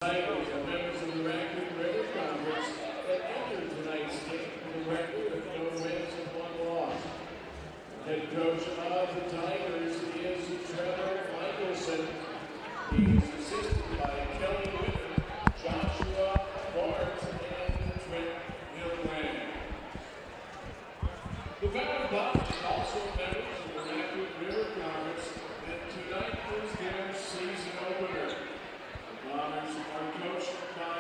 Tigers are members of the Raccoon River Conference that entered tonight's game with a record of no wins and 1 loss. Head coach of the Tigers is Trevor Michelson. He is assisted by Kelly Whitten, Joshua Bart, and Trent Hillman. The Ballard Bombers are also members of the Raccoon River Conference, and tonight was their season opener. The Bombers are coached by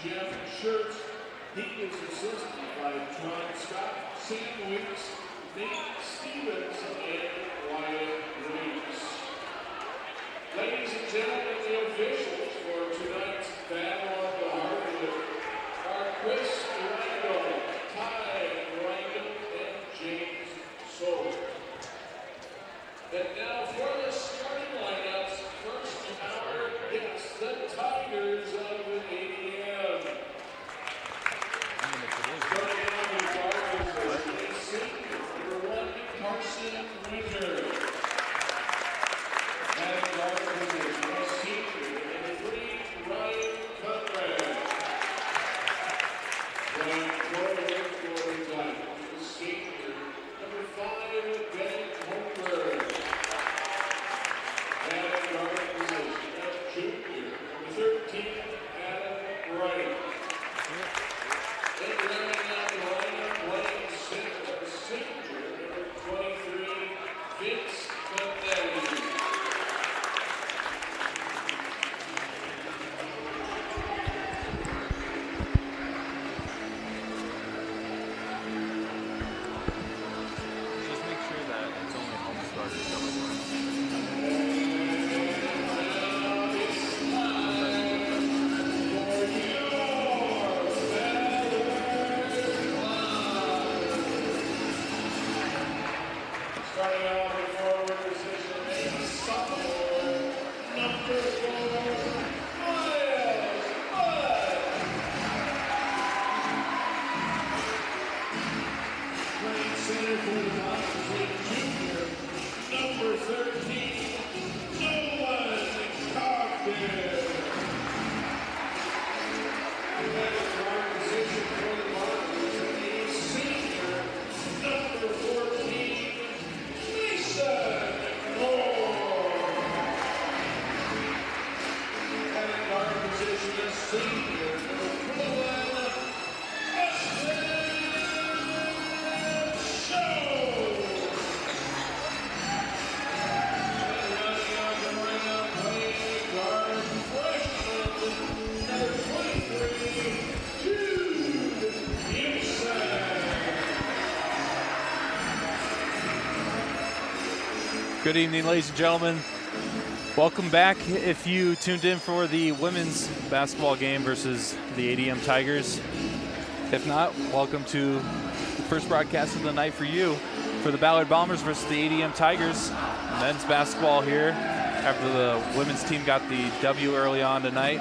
Jeff Schertz. He is assisted by Tron Scott, Sam Weeks, Nate Stevens, and Wyatt Weeks. Ladies and gentlemen, the officials for tonight's Battle of the Hardwood are Chris Randall, Ty Randall, and James Soul. And now for the starting lineups, first our guests, the Tigers of the ADM. Starting out with Ballard is a senior, number 1, Carson Winter. And Ballard is a senior, number 3, Ryan Conrad. Going forward for the Tigers, the senior, number 5, Ben Holmberg. And guard position, a junior, number 13, Adam Wright. And rounding out the lineup, playing center, senior, number 23, Vince Benetti. Just make sure that it's only home starters that we're doing. Starting out in forward position, a sophomore, number 4, Miles Ballard. Playing center for the Bombers, a junior, number 13, Nolan Cogden. And guard position for the Bombers, a senior, number 14, Mason Moore. And guard position is senior, number 12, Austin Show. And rounding out the lineup, playing guard freshman, number 23, Jude Houston. Good evening, ladies and gentlemen. Welcome back. If you tuned in for the women's basketball game versus the ADM Tigers. If not, welcome to the first broadcast of the night for you for the Ballard Bombers versus the ADM Tigers. Men's basketball here after the women's team got the W early on tonight.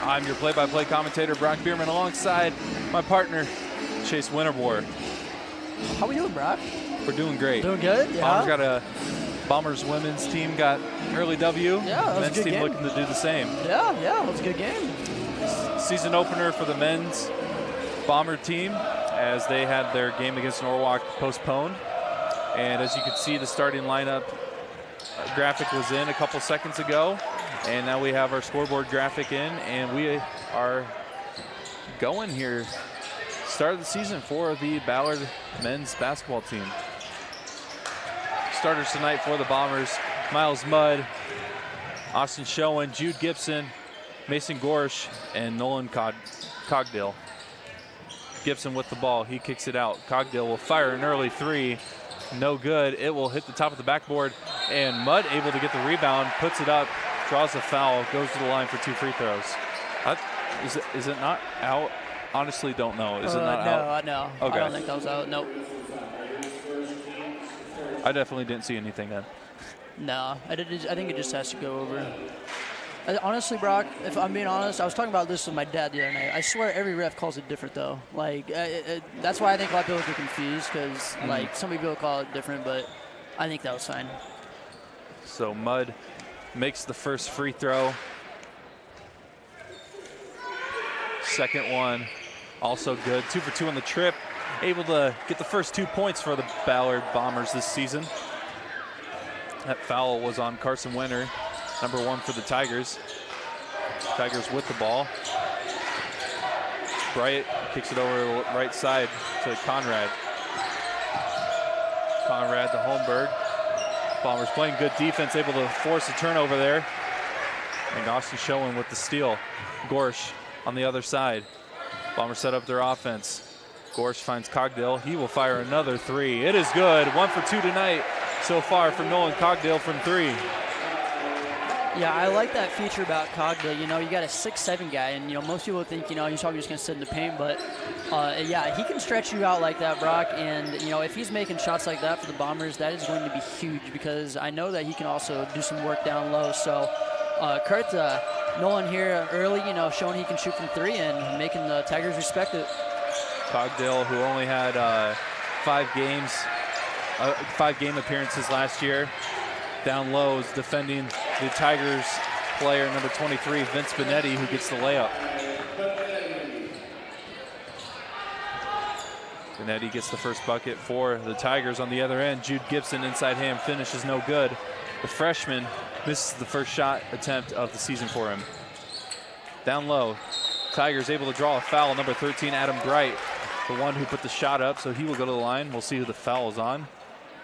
I'm your play-by-play commentator, Brock Bierman, alongside my partner, Chase Winterbore. How we doing, Brock? We're doing great. Doing good, yeah. Bombers women's team got early W. Yeah, that was men's a good team game. looking to do the same. Yeah, it was a good game. Season opener for the men's Bomber team as they had their game against Norwalk postponed. And as you can see, the starting lineup graphic was in a couple seconds ago. And now we have our scoreboard graphic in, and we are going here. Start of the season for the Ballard men's basketball team. Starters tonight for the Bombers: Miles Mudd, Austin Schoen, Jude Gibson, Mason Gorsh, and Nolan Cogdill. Gibson with the ball, he kicks it out. Cogdill will fire an early 3, no good. It will hit the top of the backboard, and Mudd able to get the rebound, puts it up, draws a foul, goes to the line for 2 free throws. Is it not out? Honestly, don't know. Is it not out? No. Okay. I don't think that was out. Nope. I definitely didn't see anything then. No, I think it just has to go over. Honestly, Brock, if I'm being honest, I was talking about this with my dad the other night. I swear every ref calls it different, though. Like, that's why I think a lot of people get confused, because, like, some people call it different, but I think that was fine. So Mudd makes the first free throw. Second one, also good. 2 for 2 on the trip. Able to get the first 2 points for the Ballard Bombers this season. That foul was on Carson Winter, number 1 for the Tigers. Tigers with the ball. Bright kicks it over the right side to Conrad. Conrad to Holmberg. Bombers playing good defense, able to force a turnover there. And Austin Schoen with the steal. Gorsh on the other side. Bombers set up their offense. Gorsh finds Cogdale. He will fire another 3. It is good. 1 for 2 tonight so far from Nolan Cogdale from 3. Yeah, I like that feature about Cogdale. You know, you got a 6'7" guy, and, you know, most people think, you know, he's probably just going to sit in the paint, but, yeah, he can stretch you out like that, Brock, and, you know, if he's making shots like that for the Bombers, that is going to be huge because I know that he can also do some work down low. So, Kurt, Nolan here early, you know, showing he can shoot from 3 and making the Tigers respect it. Cogdale, who only had 5 game appearances last year, down low is defending the Tigers player number 23, Vince Benetti, who gets the layup. Benetti gets the first bucket for the Tigers. On the other end, Jude Gibson, inside hand finish is no good. The freshman misses the first shot attempt of the season for him. Down low, Tigers able to draw a foul. Number 13, Adam Bright, the one who put the shot up, so he will go to the line. We'll see who the foul is on.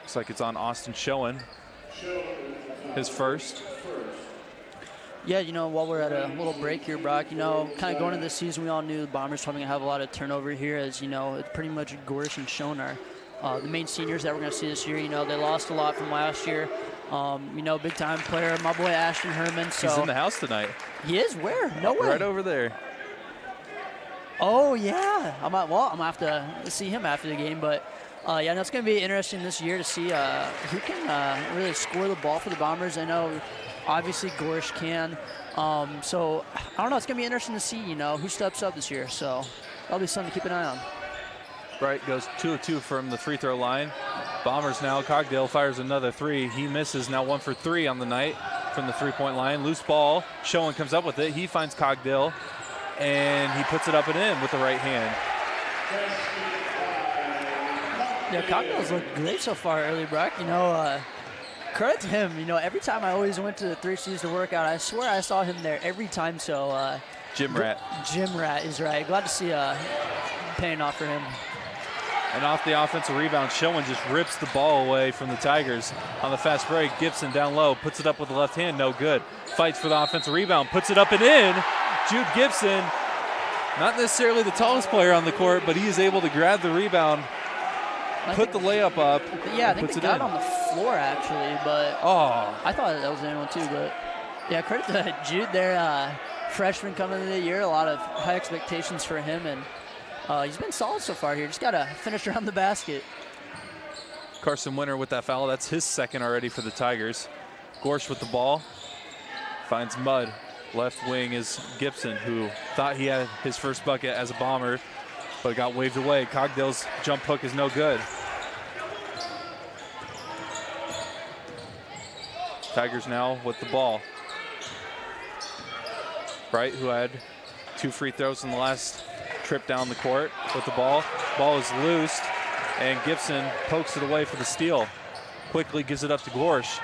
Looks like it's on Austin Schoen. His first. Yeah, you know, while we're at a little break here, Brock, you know, kind of going into this season, we all knew the Bombers probably going to have a lot of turnover here as, you know, it's pretty much Gorsh and Schoen are the main seniors that we're going to see this year. You know, they lost a lot from last year. You know, big-time player, my boy Ashton Herman. So he's in the house tonight. He is? Where? No way. Right over there. Oh, yeah. I'm going to have to see him after the game, but yeah, no, it's going to be interesting this year to see who can really score the ball for the Bombers. I know, obviously, Gorsh can. So, I don't know. It's going to be interesting to see, you know, who steps up this year. So, that'll be something to keep an eye on. Bright goes 2 of 2 from the free throw line. Bombers now. Cogdale fires another 3. He misses, now 1 for 3 on the night from the three-point line. Loose ball. Schoen comes up with it. He finds Cogdale, and he puts it up and in with the right hand. Yeah, Cogdale's looked great so far early, Brock. You know, credit to him. You know, every time I always went to the 3 C's to work out, I swear I saw him there every time. So, Gym rat. Gym rat is right. Glad to see paying off for him. And off the offensive rebound, Schoen just rips the ball away from the Tigers. On the fast break, Gibson down low, puts it up with the left hand, no good. Fights for the offensive rebound, puts it up and in. Jude Gibson, not necessarily the tallest player on the court, but he is able to grab the rebound, put the layup up. Yeah, I think they got it on the floor actually, but I thought that was anyone too. But yeah, credit to Jude there, freshman coming into the year, a lot of high expectations for him, and he's been solid so far here. Just got to finish around the basket. Carson Winter with that foul. That's his second already for the Tigers. Gorsh with the ball. Finds Mudd. Left wing is Gibson, who thought he had his first bucket as a Bomber, but got waved away. Cogdale's jump hook is no good. Tigers now with the ball. Bright, who had 2 free throws in the last trip down the court with the ball. Ball is loosed, and Gibson pokes it away for the steal. Quickly gives it up to Gorsh.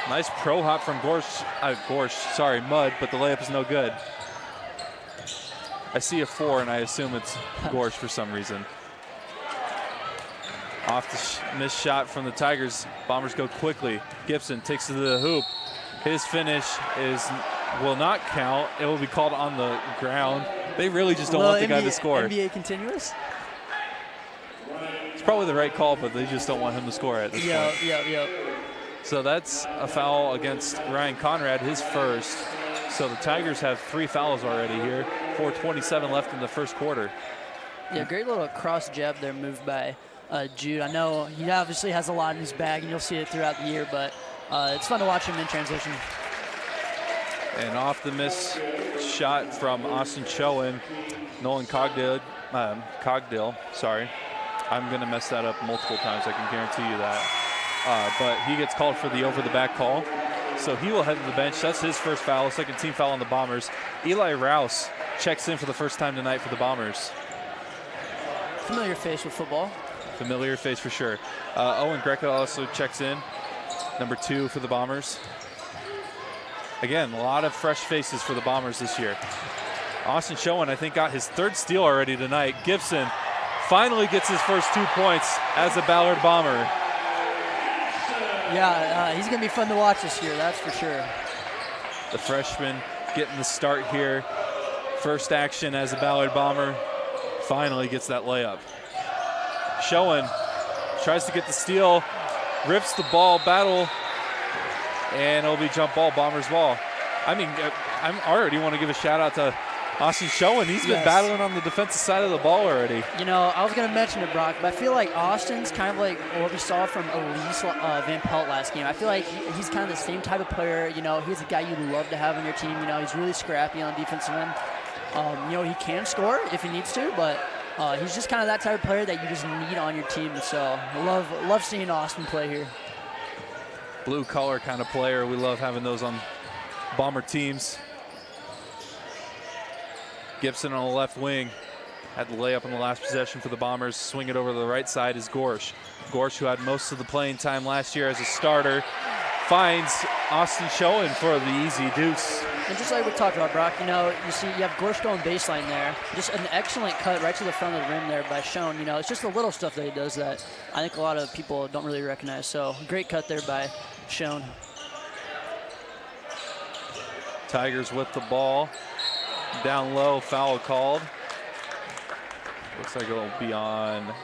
Nice pro hop from Mudd, but the layup is no good. I see a 4, and I assume it's Gorsh for some reason. Off the missed shot from the Tigers. Bombers go quickly. Gibson takes it to the hoop. His finish will not count. It will be called on the ground. They really just don't want the guy to score. NBA continuous? It's probably the right call, but they just don't want him to score at this point. Yeah. So that's a foul against Ryan Conrad, his first. So the Tigers have 3 fouls already here. 4:27 left in the first quarter. Yeah, great little cross jab there moved by Jude. I know he obviously has a lot in his bag, and you'll see it throughout the year, but it's fun to watch him in transition. And off the miss shot from Austin Schoen, Nolan Cogdale, sorry. I'm going to mess that up multiple times, I can guarantee you that. But he gets called for the over-the-back call. So he will head to the bench. That's his first foul, second team foul on the Bombers. Eli Rouse checks in for the first time tonight for the Bombers. Familiar face with football. Familiar face for sure. Owen Greco also checks in, number 2 for the Bombers. Again, a lot of fresh faces for the Bombers this year. Austin Schoen, I think, got his 3rd steal already tonight. Gibson finally gets his first 2 points as a Ballard Bomber. Yeah, he's going to be fun to watch this year, that's for sure. The freshman getting the start here. First action as a Ballard Bomber. Finally gets that layup. Schoen tries to get the steal, rips the ball, battle, and it'll be jump ball, Bombers ball. I mean, I already want to give a shout out to Austin Schoen. He's been battling on the defensive side of the ball already. You know, I was going to mention it, Brock, but I feel like Austin's kind of like what we saw from Elise Van Pelt last game. I feel like he's kind of the same type of player. You know, he's a guy you'd love to have on your team. You know, he's really scrappy on the defensive end. You know, he can score if he needs to, but he's just kind of that type of player that you just need on your team. So I love seeing Austin play here. Blue collar kind of player. We love having those on Bomber teams. Gibson on the left wing had the layup on the last possession for the Bombers. Swing it over to the right side is Gorsh. Gorsh, who had most of the playing time last year as a starter, finds Austin Schoen for the easy deuce. And just like we talked about, Brock, you know, you have Gorsh going baseline there. Just an excellent cut right to the front of the rim there by Schoen. You know, it's just the little stuff that he does that I think a lot of people don't really recognize. So great cut there by Schoen. Tigers with the ball. Down low, foul called. Looks like it'll be on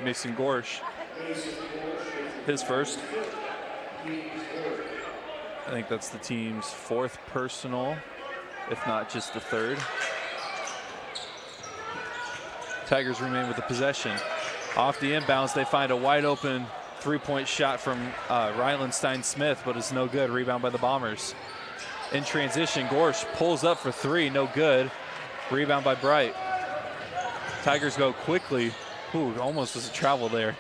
Mason Gorsh. His first. I think that's the team's 4th personal, if not just the 3rd. Tigers remain with the possession. Off the inbounds, they find a wide open 3-point shot from Ryland Stein-Smith, but it's no good. Rebound by the Bombers. In transition, Gorsh pulls up for 3, no good. Rebound by Bright. Tigers go quickly. Ooh, almost was a travel there.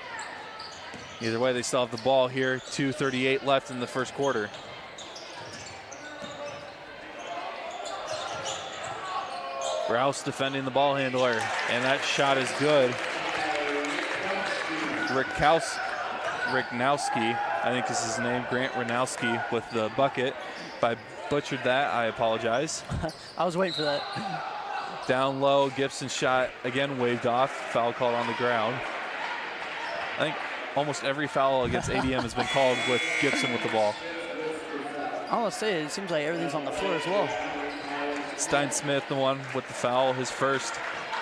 Either way, they still have the ball here. 2:38 left in the first quarter. Rouse defending the ball handler, and that shot is good. Richnowski, I think is his name, Grant Ranowski with the bucket. If I butchered that, I apologize. I was waiting for that. Down low, Gibson shot, again waved off, foul called on the ground. I think almost every foul against ADM has been called with Gibson with the ball. I want to say, it seems like everything's on the floor as well. Stein-Smith, the one with the foul, his first.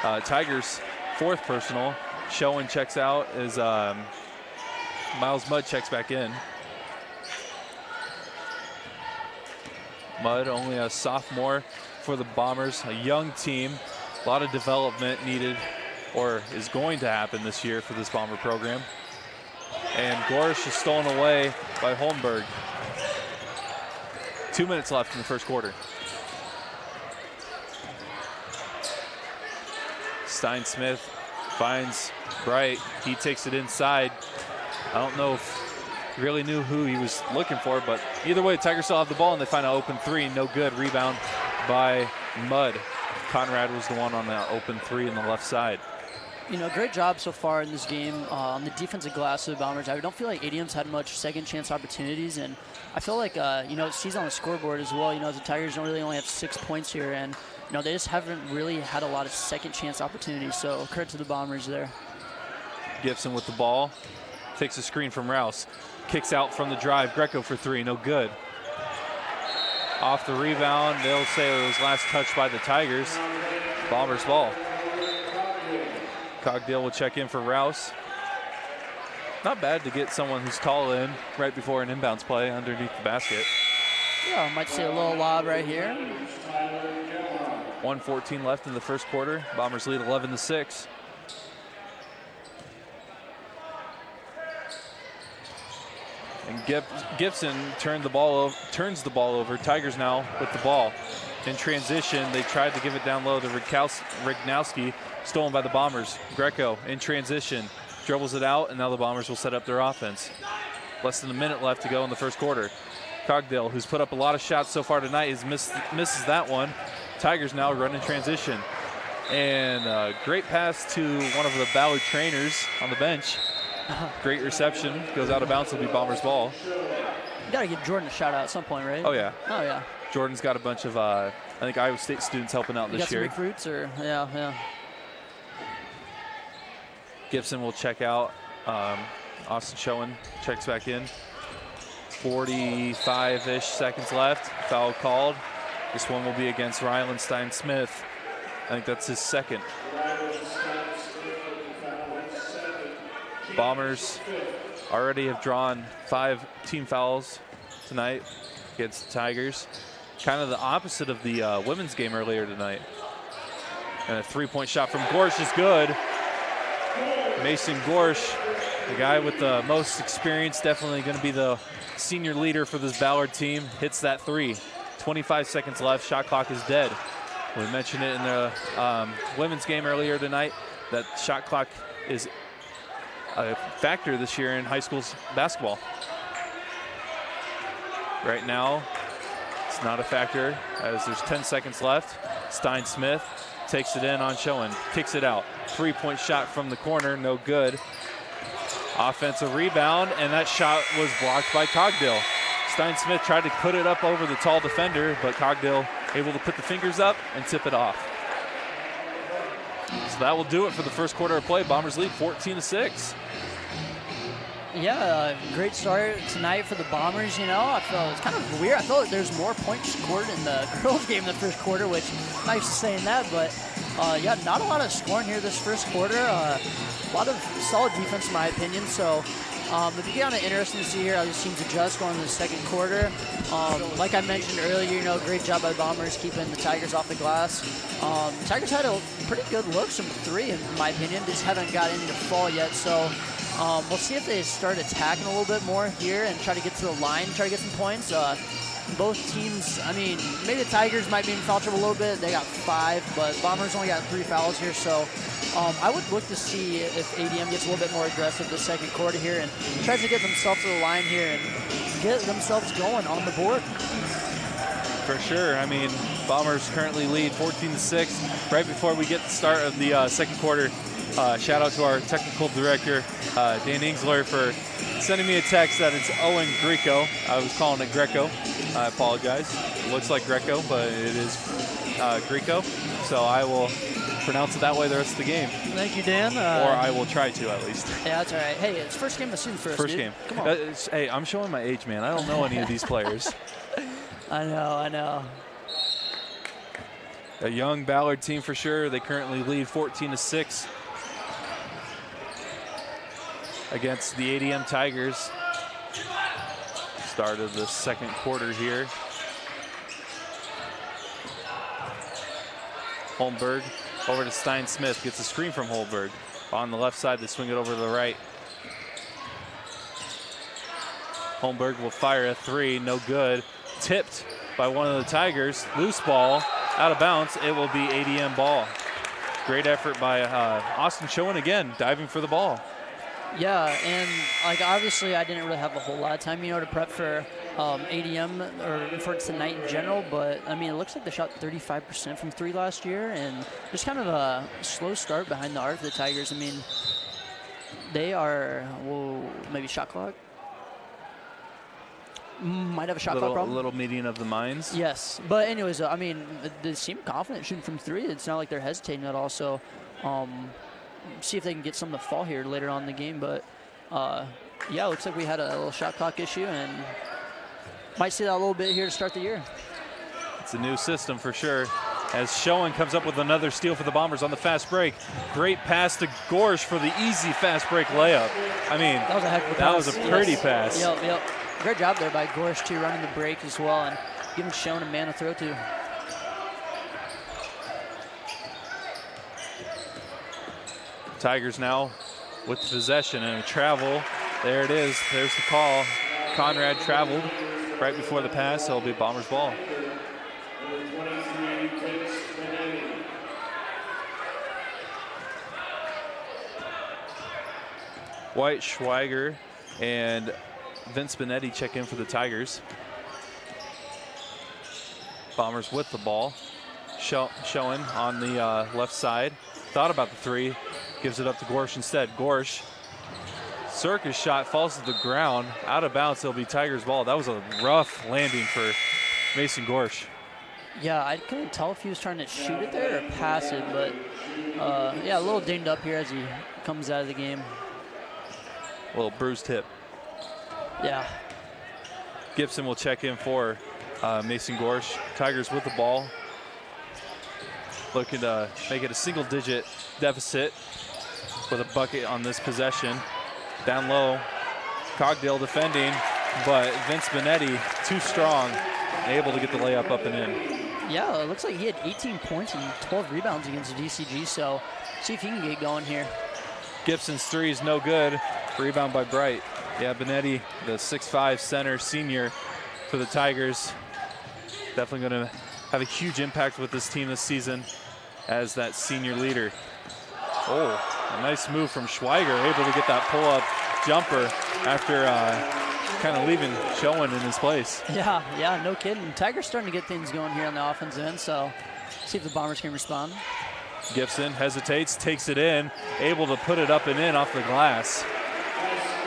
Tigers' 4th personal. Schoen checks out as Miles Mudd checks back in. Mudd, only a sophomore for the Bombers, a young team. A lot of development needed, or is going to happen this year for this Bomber program. And Gorsh is stolen away by Holmberg. 2 minutes left in the first quarter. Stein-Smith finds Bright. He takes it inside. I don't know if he really knew who he was looking for, but either way, Tigers still have the ball, and they find an open 3. No good. Rebound by Mudd. Conrad was the one on the open 3 on the left side. You know, great job so far in this game on the defensive glass of the Bombers. I don't feel like ADM's had much second chance opportunities, and I feel like, you know, she's on the scoreboard as well. You know, the Tigers don't really only have 6 points here, and, you know, they just haven't really had a lot of second chance opportunities, so credit to the Bombers there. Gibson with the ball, takes a screen from Rouse, kicks out from the drive. Greco for 3, no good. Off the rebound, they'll say it was last touched by the Tigers. Bombers ball. Cogdale will check in for Rouse. Not bad to get someone who's tall in right before an inbounds play underneath the basket. Yeah, I might see a little lob right here. 1:14 left in the first quarter. Bombers lead 11-6. And Gibson turns the ball over. Tigers now with the ball. In transition, they tried to give it down low to Richnowski, stolen by the Bombers. Greco in transition, dribbles it out, and now the Bombers will set up their offense. Less than a minute left to go in the first quarter. Cogdale, who's put up a lot of shots so far tonight, misses that one. Tigers now run in transition. And a great pass to one of the Ballard trainers on the bench. Great reception. Goes out of bounds. It'll be Bombers ball. You got to give Jordan a shout out at some point, right? Oh, yeah. Oh, yeah. Jordan's got a bunch of, I think, Iowa State students helping out this year. You got some recruits? Or, yeah. Gibson will check out. Austin Schoen checks back in. 45-ish seconds left. Foul called. This one will be against Ryland Stein-Smith. I think that's his second. Bombers already have drawn 5 team fouls tonight against the Tigers. Kind of the opposite of the women's game earlier tonight. And a 3-point shot from Gorsh is good. Mason Gorsh, the guy with the most experience, definitely going to be the senior leader for this Ballard team, hits that 3. 25 seconds left, shot clock is dead. We mentioned it in the women's game earlier tonight, that shot clock is a factor this year in high school basketball. Right now, it's not a factor as there's 10 seconds left. Stein-Smith takes it in on Schoen, kicks it out. 3-point shot from the corner, no good. Offensive rebound, and that shot was blocked by Cogdill. Stein-Smith tried to put it up over the tall defender, but Cogdill able to put the fingers up and tip it off. So that will do it for the first quarter of play. Bombers lead 14-6. Yeah, great start tonight for the Bombers. You know, I felt it's kind of weird. I felt like there's more points scored in the girls' game in the first quarter, which nice saying that, but yeah, not a lot of scoring here this first quarter. A lot of solid defense, in my opinion. So it'll be kind of interesting to see here how these teams adjust going into the second quarter. Like I mentioned earlier, you know, great job by the Bombers keeping the Tigers off the glass. The Tigers had a pretty good looks from 3, in my opinion. Just haven't got any to fall yet. So we'll see if they start attacking a little bit more here and try to get to the line, try to get some points. Both teams, I mean, maybe the Tigers might be in foul trouble a little bit. They got 5, but Bombers only got 3 fouls here. So I would look to see if ADM gets a little bit more aggressive the second quarter here and tries to get themselves to the line here and get themselves going on the board. For sure. I mean, Bombers currently lead 14-6. Right before we get the start of the second quarter, shout out to our technical director, Dan Ingsler, for sending me a text that it's Owen Greco. I was calling it Greco. I apologize. It looks like Greco, but it is Greco. So I will pronounce it that way the rest of the game. Thank you, Dan. Or I will try to, at least. Yeah, that's all right. Hey, it's first game of the season for us, First dude. game. Come on. Hey, I'm showing my age, man. I don't know any of these players. I know. A young Ballard team for sure. They currently lead 14-6 against the ADM Tigers. Start of the second quarter here. Holmberg over to Stein-Smith, gets a screen from Holmberg. On the left side, they swing it over to the right. Holmberg will fire a 3, no good. Tipped by one of the Tigers. Loose ball, out of bounds. It will be ADM ball. Great effort by Austin Schoen again, diving for the ball. Yeah, and like obviously I didn't really have a whole lot of time, you know, to prep for ADM or for tonight in general, but I mean, it looks like they shot 35% from 3 last year, and just kind of a slow start behind the arc for the Tigers. I mean, they are, maybe shot clock. Might have a shot clock problem. A little meeting of the minds. Yes, but anyways, I mean, they seem confident shooting from 3. It's not like they're hesitating at all. So, see if they can get some to fall here later on in the game. But yeah, it looks like we had a little shot clock issue, and might see that a little bit here to start the year. It's a new system for sure. As Schoen comes up with another steal for the Bombers on the fast break. Great pass to Gorsh for the easy fast break layup. I mean, that was a heck of a pass. That was a pretty pass. Yep. Great job there by Gorsh, too, running the break as well and giving Schoen a man to throw to. Tigers now with possession and a travel. There it is. There's the call. Conrad traveled right before the pass. It'll be Bombers ball. White, Schweiger, and Vince Benetti check in for the Tigers. Bombers with the ball. Showing on the left side. Thought about the three. Gives it up to Gorsh instead. Gorsh. Circus shot falls to the ground. Out of bounds. It'll be Tigers ball. That was a rough landing for Mason Gorsh. Yeah, I couldn't tell if he was trying to shoot it there or pass it, but yeah, a little dinged up here as he comes out of the game. A little bruised hip. Yeah. Gibson will check in for Mason Gorsh. Tigers with the ball. Looking to make it a single-digit deficit with a bucket on this possession. Down low, Cogdale defending, but Vince Benetti too strong, able to get the layup up and in. Yeah, it looks like he had 18 points and 12 rebounds against DCG, so see if he can get going here. Gibson's three is no good. Rebound by Bright. Yeah, Benetti, the 6'5" center senior for the Tigers. Definitely going to have a huge impact with this team this season as that senior leader. Oh, a nice move from Schweiger, able to get that pull-up jumper after kind of leaving Schoen in his place. Yeah, no kidding. Tigers starting to get things going here on the offensive end, so see if the Bombers can respond. Gibson hesitates, takes it in, able to put it up and in off the glass.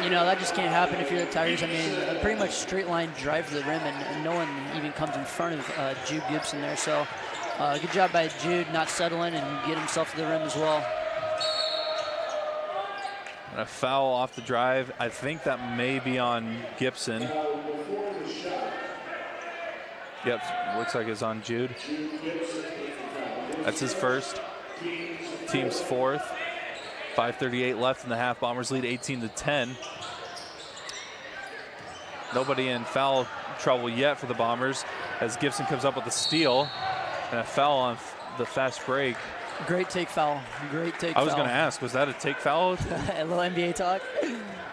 You know, that just can't happen if you're the Tigers. I mean, a pretty much straight line drive to the rim, and no one even comes in front of Jude Gibson there. So good job by Jude not settling and get himself to the rim as well. And a foul off the drive. I think that may be on Gibson. Yep, looks like it's on Jude. That's his first. Team's fourth. 5:38 left in the half. Bombers lead 18-10. Nobody in foul trouble yet for the Bombers as Gibson comes up with a steal and a foul on the fast break. Great take foul. Great take foul. I was going to ask, was that a take foul? A little NBA talk.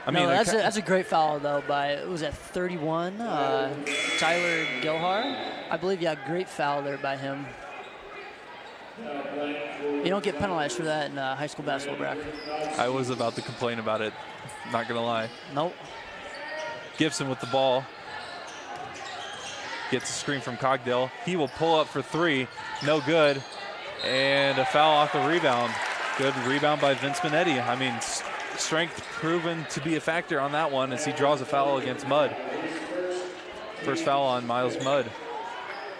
I mean, that's a great foul though by, was that 31? Tyler Gilhar, I believe. Yeah, great foul there by him. You don't get penalized for that in high school basketball, Brock. I was about to complain about it, not gonna lie. Nope. Gibson with the ball. Gets a screen from Cogdale. He will pull up for three, no good. And a foul off the rebound. Good rebound by Vince Benetti. I mean, strength proven to be a factor on that one as he draws a foul against Mudd. First foul on Miles Mudd.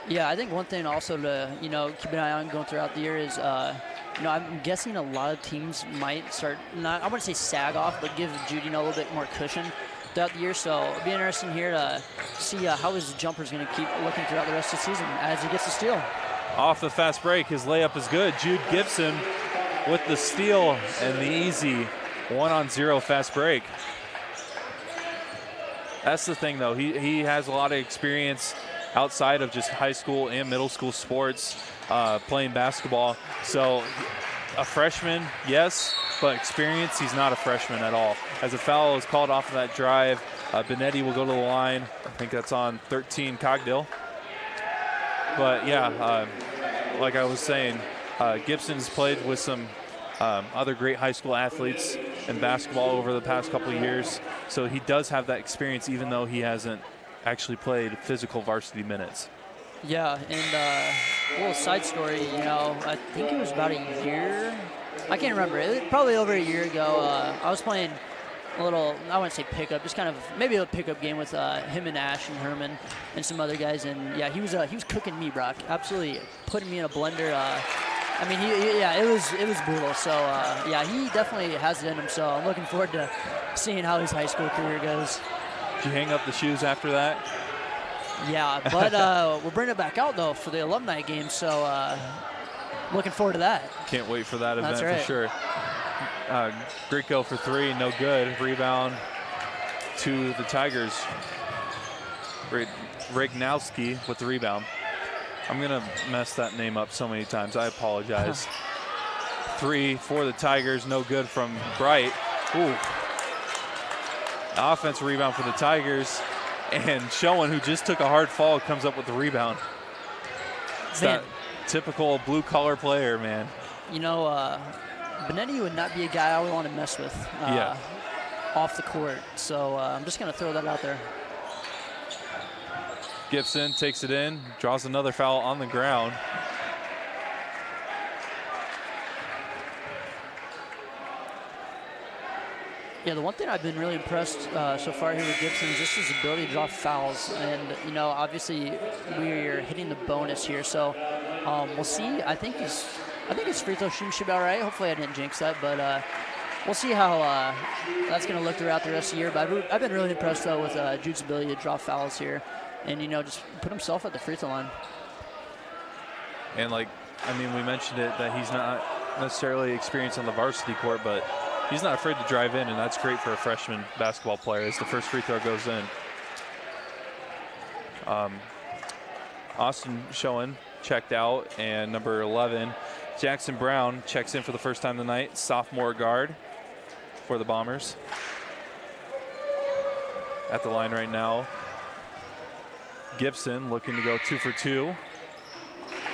Yeah, I think one thing also to, keep an eye on going throughout the year is, I'm guessing a lot of teams might start, I wouldn't say sag off, but give Judy a little bit more cushion throughout the year. So it'll be interesting here to see how his jumper's going to keep looking throughout the rest of the season as he gets the steal. Off the fast break, his layup is good. Jude Gibson with the steal and the easy 1-on-0 fast break. That's the thing, though. He has a lot of experience outside of just high school and middle school sports, playing basketball. So a freshman, yes, but experience, he's not a freshman at all. As a foul is called off of that drive, Benetti will go to the line. I think that's on 13, Cogdale. But, yeah, like I was saying, Gibson's played with some other great high school athletes in basketball over the past couple of years. So he does have that experience, even though he hasn't actually played physical varsity minutes. Yeah, and a little side story, I think it was about a year. I can't remember. It was probably over a year ago. I was playing a little, I wouldn't say pickup, just kind of maybe a pickup game with him and Ash and Herman and some other guys. And, yeah, he was cooking me, Brock. Absolutely putting me in a blender. I mean, it was brutal. So, yeah, he definitely has it in him. So I'm looking forward to seeing how his high school career goes. Did you hang up the shoes after that? Yeah, but we'll bring it back out, though, for the alumni game. So looking forward to that. Can't wait for that event. That's right. For sure. Greco for three, no good. Rebound to the Tigers. Regnowski with the rebound. I'm going to mess that name up so many times. I apologize. Three for the Tigers, no good from Bright. Ooh. Offensive rebound for the Tigers. And Schoen, who just took a hard fall, comes up with the rebound. It's that typical blue-collar player, man. Benetti would not be a guy I would want to mess with off the court. So I'm just going to throw that out there. Gibson takes it in, draws another foul on the ground. Yeah, the one thing I've been really impressed so far here with Gibson is just his ability to draw fouls. And, you know, obviously we're hitting the bonus here. So we'll see. I think his free throw shooting should be all right. Hopefully I didn't jinx that. But we'll see how that's going to look throughout the rest of the year. But I've been really impressed, though, with Jude's ability to draw fouls here and, you know, just put himself at the free throw line. And, like, I mean, we mentioned it that he's not necessarily experienced on the varsity court, but he's not afraid to drive in, and that's great for a freshman basketball player as the first free throw goes in. Austin Schoen checked out, and number 11, Jackson Brown, checks in for the first time tonight, sophomore guard for the Bombers. At the line right now, Gibson looking to go 2 for 2.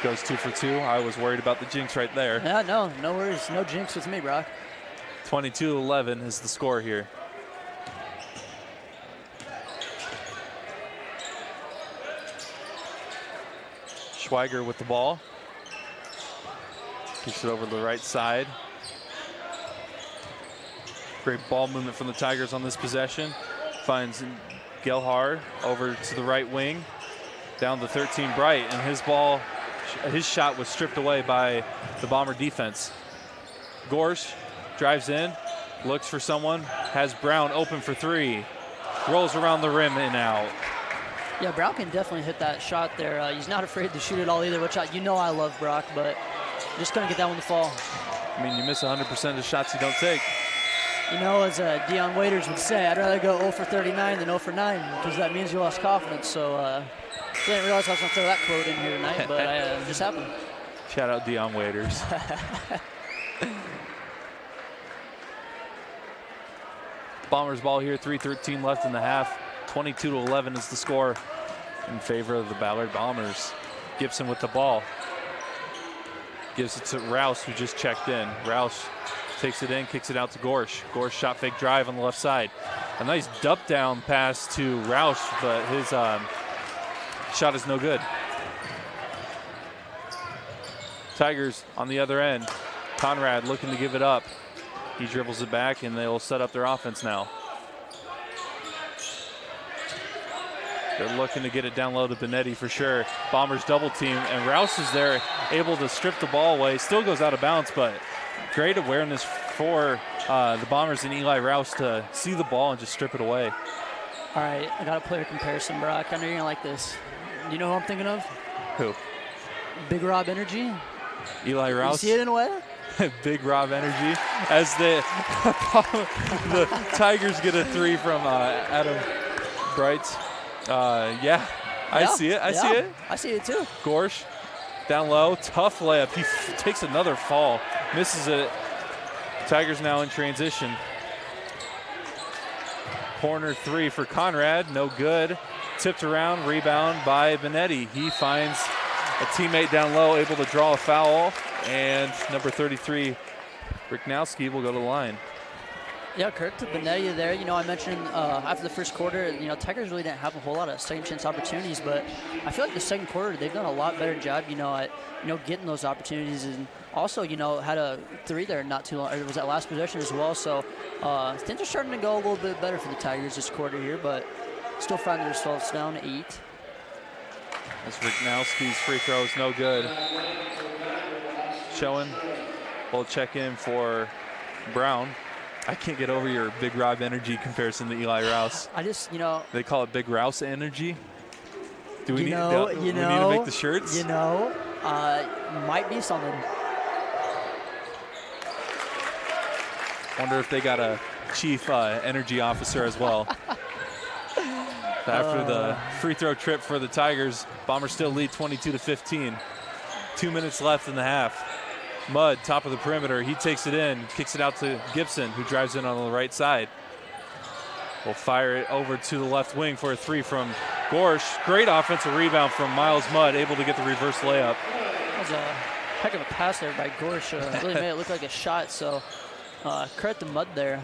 Goes 2 for 2. I was worried about the jinx right there. Yeah, no worries. No jinx with me, Brock. 22-11 is the score here. Schweiger with the ball. Kicks it over to the right side. Great ball movement from the Tigers on this possession. Finds Gelhard over to the right wing. Down to 13 Bright, and his shot was stripped away by the Bomber defense. Gorsh drives in, looks for someone, has Brown open for 3. Rolls around the rim and out. Yeah, Brown can definitely hit that shot there. He's not afraid to shoot it all either, which you know I love Brock, but just couldn't get that one to fall. I mean, you miss 100% of the shots you don't take. You know, as Deion Waiters would say, I'd rather go 0 for 39 than 0 for 9 because that means you lost confidence. So didn't realize I was going to throw that quote in here tonight, but it just happened. Shout out Deion Waiters. Bombers ball here, 3:13 left in the half. 22-11 is the score in favor of the Ballard Bombers. Gibson with the ball. Gives it to Rouse, who just checked in. Rouse takes it in, kicks it out to Gorsh. Gorsh shot fake drive on the left side. A nice dump down pass to Rouse, but his shot is no good. Tigers on the other end. Conrad looking to give it up. He dribbles it back, and they'll set up their offense now. They're looking to get it down low to Benetti for sure. Bombers double team, and Rouse is there, able to strip the ball away. Still goes out of bounds, but great awareness for the Bombers and Eli Rouse to see the ball and just strip it away. All right, I got a player comparison, Brock. I know you're going to like this. Do you know who I'm thinking of? Who? Big Rob Energy. Eli Rouse. You see it in a way? Big Rob Energy. As the Tigers get a 3 from Adam Bright. Yeah, I see it. I see it. I see it too. Gorsh down low, tough layup. He takes another fall, misses it. Tigers now in transition. Corner 3 for Conrad, no good. Tipped around, rebound by Benetti. He finds a teammate down low, able to draw a foul, and number 33, Riknowski, will go to the line. Yeah, Kirk to Benetti there. You know, I mentioned after the first quarter, you know, Tigers really didn't have a whole lot of second chance opportunities, but I feel like the second quarter they've done a lot better job, you know, at getting those opportunities, and also, you know, had a 3 there not too long. Or it was that last possession as well. So things are starting to go a little bit better for the Tigers this quarter here, but still finding themselves down 8. That's Riknowski's free throw is no good. Schoen will check in for Brown. I can't get over your Big Rob Energy comparison to Eli Rouse. I just, you know. They call it Big Rouse Energy. Do we need to make the shirts? You know, might be something. Wonder if they got a chief energy officer as well. After the free throw trip for the Tigers, Bombers still lead 22-15. 2 minutes left in the half. Mudd, top of the perimeter. He takes it in, kicks it out to Gibson, who drives in on the right side. Will fire it over to the left wing for a 3 from Gorsh. Great offensive rebound from Miles Mudd, able to get the reverse layup. That was a heck of a pass there by Gorsh. Really made it look like a shot. So credit to Mudd there,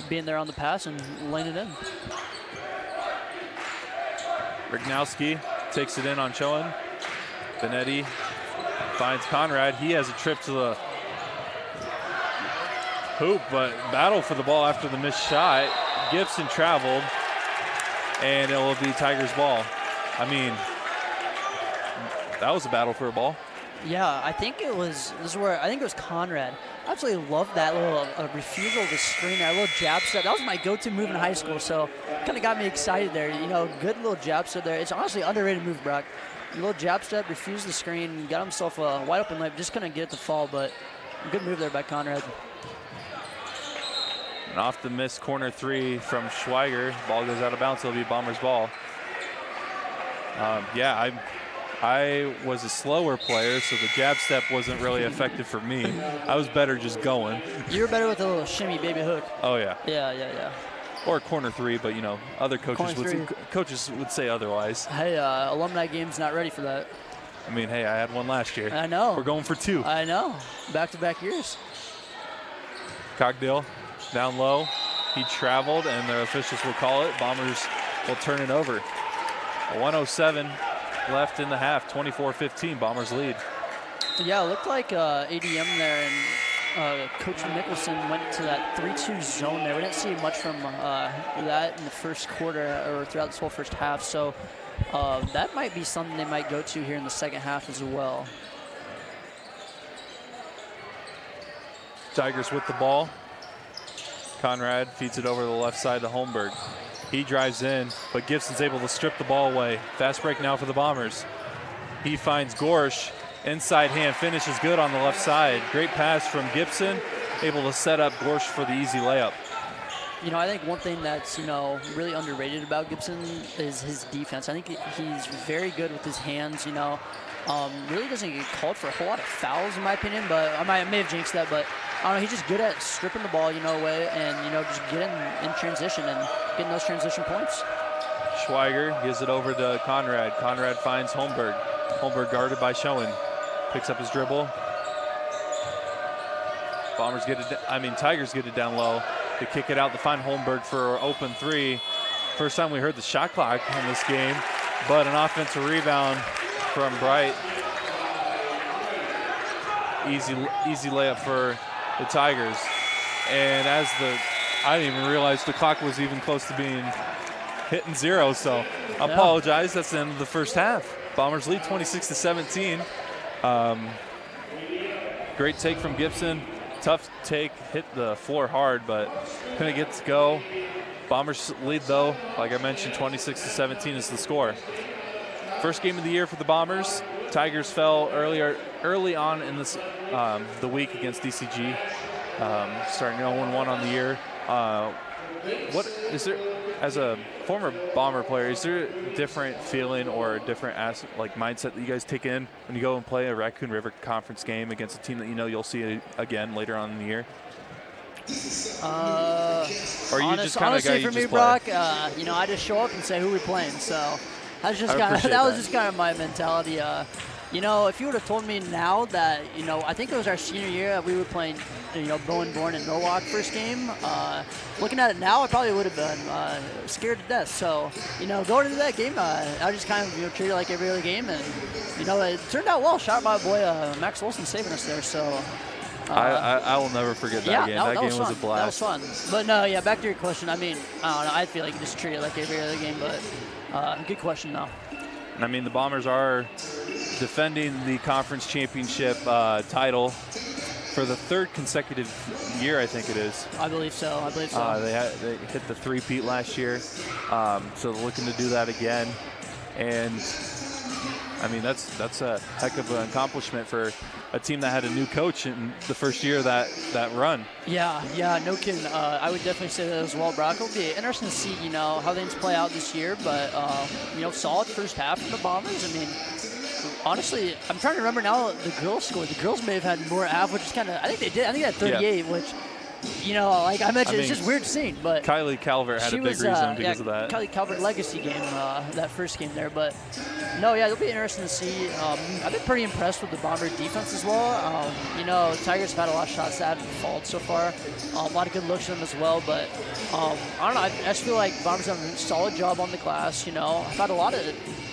being there on the pass and laying it in. Riknowski takes it in on Schoen. Benetti finds Conrad. He has a trip to the hoop, but battle for the ball after the missed shot. Gibson traveled, and it will be Tigers ball. I mean, that was a battle for a ball. Yeah, I think it was, I think it was Conrad. I absolutely loved that little refusal to screen, that little jab step. That was my go-to move in high school, so kind of got me excited there. You know, good little jab step there. It's honestly an underrated move, Brock. A little jab step, refused the screen, got himself a wide open layup, just couldn't get it to fall, but good move there by Conrad. And off the missed corner three from Schweiger. Ball goes out of bounds, it'll be Bombers ball. Yeah, I was a slower player, so the jab step wasn't really effective for me. I was better just going. You were better with a little shimmy baby hook. Oh, yeah. Yeah. Or corner three, but, you know, other coaches would say otherwise. Hey, alumni game's not ready for that. I mean, hey, I had one last year. I know. We're going for two. I know. Back-to-back years. Cogdill down low. He traveled, and the officials will call it. Bombers will turn it over. 107 left in the half. 24-15. Bombers lead. Yeah, it looked like ADM there, and Coach Nicholson went to that 3-2 zone there. We didn't see much from that in the first quarter or throughout this whole first half, so that might be something they might go to here in the second half as well. Tigers with the ball. Conrad feeds it over the left side to Holmberg. He drives in, but Gibson's able to strip the ball away. Fast break now for the Bombers. He finds Gorsh. Inside hand finish is good on the left side. Great pass from Gibson, able to set up Gorsh for the easy layup. You know, I think one thing that's, you know, really underrated about Gibson is his defense. I think he's very good with his hands, you know. Really doesn't get called for a whole lot of fouls, in my opinion, but I may have jinxed that, but I don't know, he's just good at stripping the ball, you know, away and, you know, just getting in transition and getting those transition points. Schweiger gives it over to Conrad. Conrad finds Holmberg. Holmberg guarded by Schoen. Picks up his dribble. Tigers get it down low. They kick it out to find Holmberg for an open three. First time we heard the shot clock in this game, but an offensive rebound from Bright. Easy layup for the Tigers. And I didn't even realize the clock was even close to being hitting zero, so I apologize. That's the end of the first half. Bombers lead 26-17. Great take from Gibson. Tough take, hit the floor hard, but couldn't get to go. Bombers lead though, like I mentioned, 26-17 is the score. First game of the year for the Bombers. Tigers fell early on in this the week against DCG, starting 0-1 on the year. What is there, as a former Bomber player, is there a different feeling or a different mindset that you guys take in when you go and play a Raccoon River Conference game against a team that you know you'll see again later on in the year? Or you just kind of honestly, for me, Brock, you know, I just show up and say who we're playing. So that's just that was just kind of my mentality. You know, if you would have told me now that, you know, I think it was our senior year that we were playing, you know, Bowen Born and Norwalk first game. Looking at it now, I probably would have been scared to death. So, you know, going into that game, I just kind of, you know, treated it like every other game. And, you know, it turned out well. Shout out my boy Max Wilson saving us there. So I will never forget that game. That game was a blast. That was fun. But, no, yeah, back to your question. I mean, I don't know. I feel like you just treat it like every other game. But good question, though. I mean, the Bombers are defending the conference championship title for the third consecutive year, I think it is. I believe so. They hit the three-peat last year, so they're looking to do that again. And I mean, that's a heck of an accomplishment for a team that had a new coach in the first year of that run. Yeah, no kidding. I would definitely say that as well, Brock. It'll be interesting to see, you know, how things play out this year. But you know, solid first half from the Bombers. I mean, honestly, I'm trying to remember now the girls scored. The girls may have had more which is kind of, I think they did. I think they had 38, which, you know, like I mentioned, it's just weird seeing. But Kylie Calvert had a big reason because of that. Kylie Calvert legacy game, that first game there. But no, yeah, it'll be interesting to see. I've been pretty impressed with the Bomber defense as well. You know, Tigers have had a lot of shots that haven't fallen so far. A lot of good looks at them as well. But I don't know. I just feel like Bombers have a solid job on the glass. You know, I've had a lot of,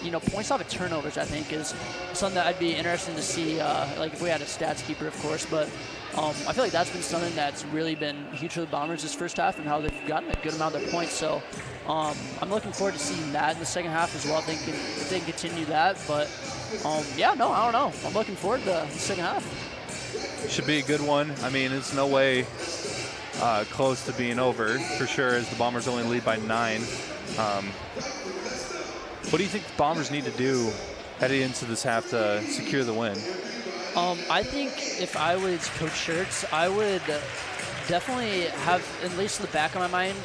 you know, points off of turnovers, I think, is something that I'd be interested to see, like if we had a stats keeper, of course. But I feel like that's been something that's really been huge for the Bombers this first half and how they've gotten a good amount of their points. So I'm looking forward to seeing that in the second half as well if they can continue that. But, yeah, no, I don't know. I'm looking forward to the second half. Should be a good one. I mean, it's no way close to being over, for sure, as the Bombers only lead by 9. What do you think the Bombers need to do heading into this half to secure the win? I think if I was Coach Schertz, I would definitely have, at least in the back of my mind,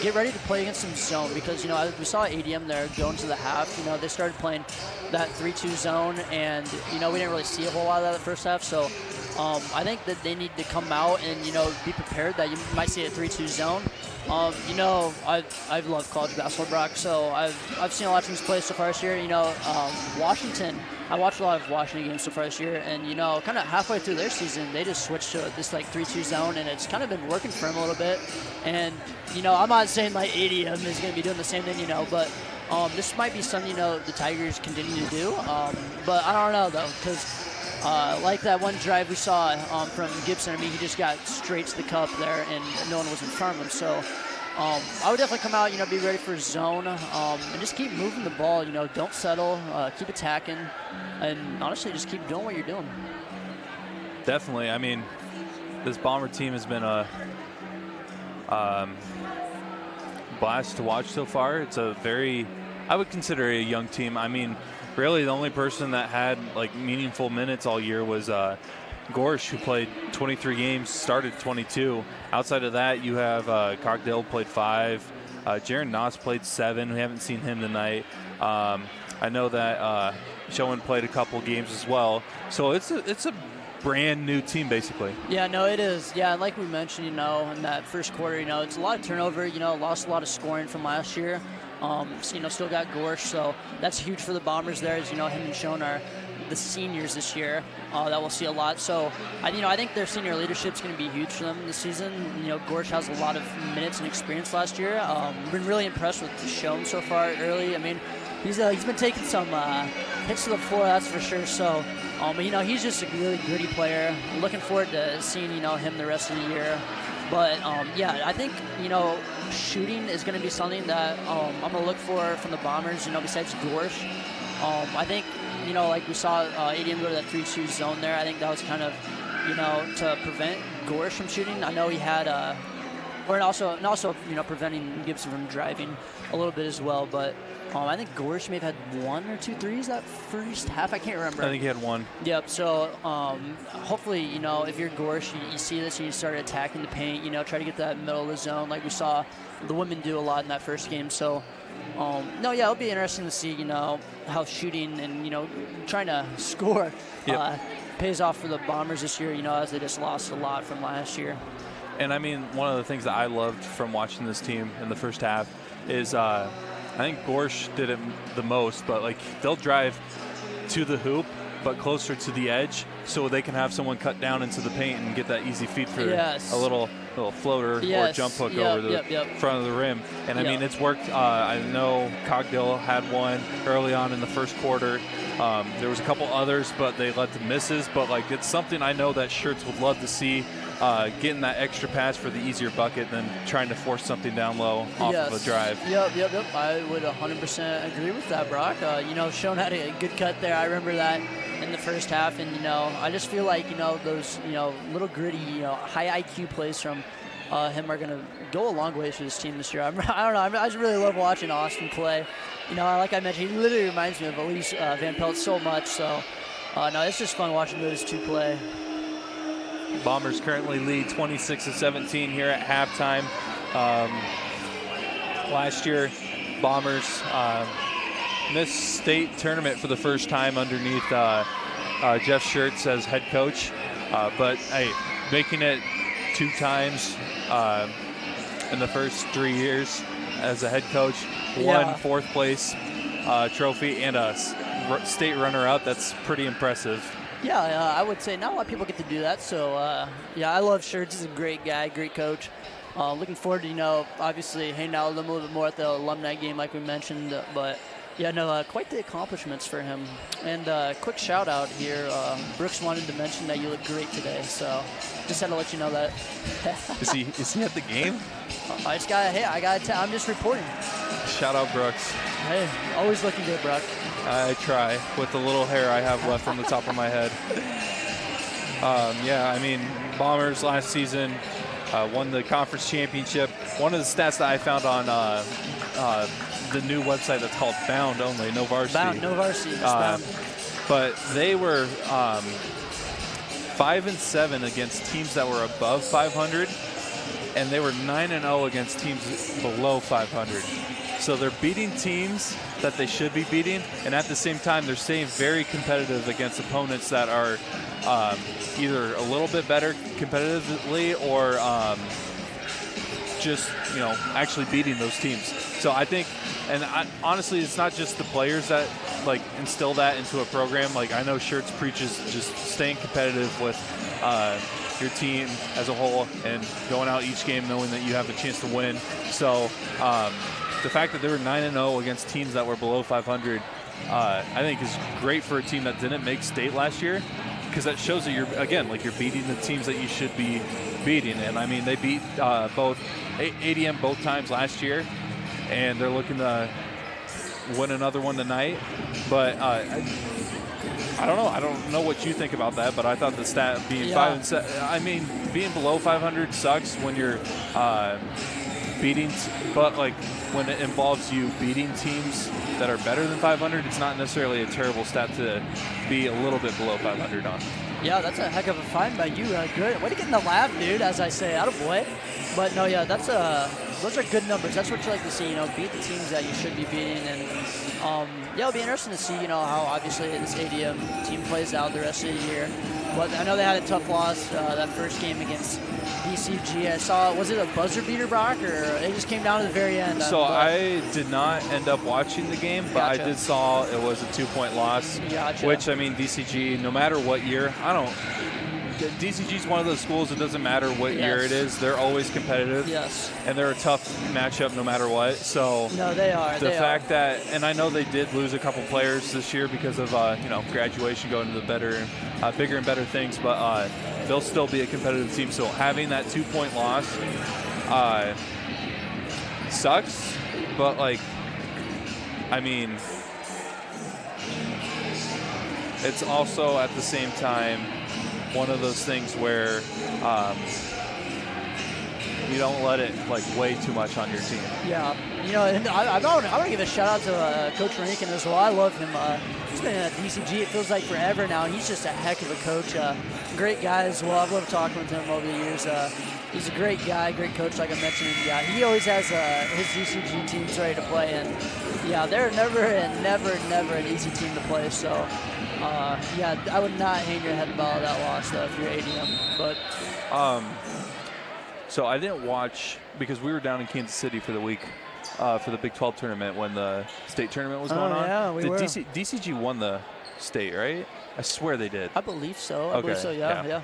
get ready to play against some zone because, we saw ADM there going to the half. They started playing that 3-2 zone, and, we didn't really see a whole lot of that the first half. So I think that they need to come out and, be prepared that you might see a 3-2 zone. I've loved college basketball, Brock, so I've seen a lot of teams play so far this year. Washington, I watched a lot of Washington games so far this year, and, kind of halfway through their season, they just switched to this, 3-2 zone, and it's kind of been working for them a little bit. And, I'm not saying, ADM is going to be doing the same thing, but this might be something, the Tigers continue to do. But I don't know, though, because like that one drive we saw from Gibson, he just got straight to the cup there, and no one was in front of him. So I would definitely come out, be ready for zone, and just keep moving the ball. Don't settle, keep attacking, and honestly, just keep doing what you're doing. Definitely. I mean, this Bomber team has been a blast to watch so far. It's I would consider it a young team. I mean, really, the only person that had meaningful minutes all year was Gorsh, who played 23 games, started 22. Outside of that, you have Cockdale played 5. Jaron Noss played 7. We haven't seen him tonight. I know that Schoen played a couple games as well. So it's a brand new team, basically. Yeah, no, it is. Yeah, and like we mentioned, in that first quarter, it's a lot of turnover. Lost a lot of scoring from last year. Still got Gorsh, so that's huge for the Bombers there, as him and Schoen are the seniors this year that we'll see a lot. So, I think their senior leadership is going to be huge for them this season. Gorsh has a lot of minutes and experience last year. Been really impressed with Schoen so far early. I mean, he's been taking some hits to the floor, that's for sure. So, but he's just a really gritty player. I'm looking forward to seeing him the rest of the year. But, yeah, I think, shooting is going to be something that I'm going to look for from the Bombers, besides Gorsh. I think, like we saw ADM go to that 3-2 zone there. I think that was kind of, to prevent Gorsh from shooting. I know he had and also preventing Gibson from driving a little bit as well. But I think Gorsh may have had 1 or 2 threes that first half. I can't remember. I think he had 1. Yep. So hopefully, if you're Gorsh, you see this and you start attacking the paint. Try to get that middle of the zone like we saw the women do a lot in that first game. So no, yeah, it'll be interesting to see how shooting and trying to score pays off for the Bombers this year. As they just lost a lot from last year. And I mean, one of the things that I loved from watching this team in the first half is I think Gorsh did it the most, but they'll drive to the hoop, but closer to the edge, so they can have someone cut down into the paint and get that easy feed for a little floater or jump hook over the front of the rim. And I mean, it's worked. I know Cogdill had one early on in the first quarter. There was a couple others, but they let the misses. But it's something I know that Schertz would love to see. Getting that extra pass for the easier bucket than trying to force something down low off of a drive. Yep. I would 100% agree with that, Brock. Schoen had a good cut there. I remember that in the first half, and I just feel like those little gritty, high IQ plays from him are going to go a long way for this team this year. I don't know. I just really love watching Austin play. Like I mentioned, he literally reminds me of Elise Van Pelt so much. So no, it's just fun watching those two play. Bombers currently lead 26-17 here at halftime. Last year, Bombers missed state tournament for the first time underneath Jeff Schertz as head coach. But hey, making it 2 times in the first 3 years as a head coach, one 4th place trophy and a state runner-up, that's pretty impressive. Yeah, I would say not a lot of people get to do that. So, I love Schertz. He's a great guy, great coach. Looking forward to, obviously hanging out with him a little bit more at the alumni game like we mentioned. But, Yeah, no, quite the accomplishments for him. And quick shout out here. Brooks wanted to mention that you look great today, so just had to let you know that. Is he at the game? I'm just reporting. Shout out Brooks. Hey, always looking good, Brock. I try with the little hair I have left on the top of my head. Yeah, I mean, Bombers last season won the conference championship. One of the stats that I found on the new website that's called Bound only, no varsity. Bound, no varsity, Bound. But they were 5-7 against teams that were above 500, and they were 9-0 against teams below 500. So they're beating teams that they should be beating, and at the same time, they're staying very competitive against opponents that are either a little bit better competitively or just, actually beating those teams. So I think, honestly, it's not just the players that instill that into a program. I know Shirts preaches just staying competitive with your team as a whole and going out each game knowing that you have a chance to win. So the fact that they were 9-0 against teams that were below 500, I think is great for a team that didn't make state last year, because that shows that you're beating the teams that you should be beating. And I mean, they beat both ADM both times last year, and they're looking to win another one tonight. But I don't know. I don't know what you think about that, but I thought the stat being 5-7. I mean, being below 500 sucks when you're beating, but when it involves you beating teams that are better than 500, it's not necessarily a terrible stat to be a little bit below 500 on. Yeah, that's a heck of a find by you. Good. Way to get in the lab, dude, as I say. Attaboy. But no, yeah, those are good numbers. That's what you like to see, beat the teams that you should be beating. And it'll be interesting to see, how obviously this ADM team plays out the rest of the year. But I know they had a tough loss that first game against DCG. I saw, was it a buzzer beater, Brock, or it just came down to the very end? So I did not end up watching the game, but I did saw it was a 2-point loss. Gotcha. Which, I mean, DCG, no matter what year, DCG is one of those schools, it doesn't matter what year it is, they're always competitive. Yes. And they're a tough matchup no matter what. So no, they are. The fact that, and I know they did lose a couple players this year because of graduation, going to the better, bigger and better things, but they'll still be a competitive team. So having that 2-point loss sucks, but I mean, it's also at the same time one of those things where you don't let it weigh too much on your team. Yeah, and I want to give a shout out to Coach Rankin as well. I love him. He's been at DCG, it feels like forever now. He's just a heck of a coach. Great guy as well. I've loved talking with him over the years. He's a great guy, great coach, like I mentioned. Yeah, he always has his DCG teams ready to play, and yeah, they're never an easy team to play. So yeah, I would not hang your head about that loss though if you're ADM. But so I didn't watch because we were down in Kansas City for the week for the Big 12 tournament when the state tournament was going on. Yeah, we were. DCG won the state, right? I swear they did. I believe so. I believe so. Yeah.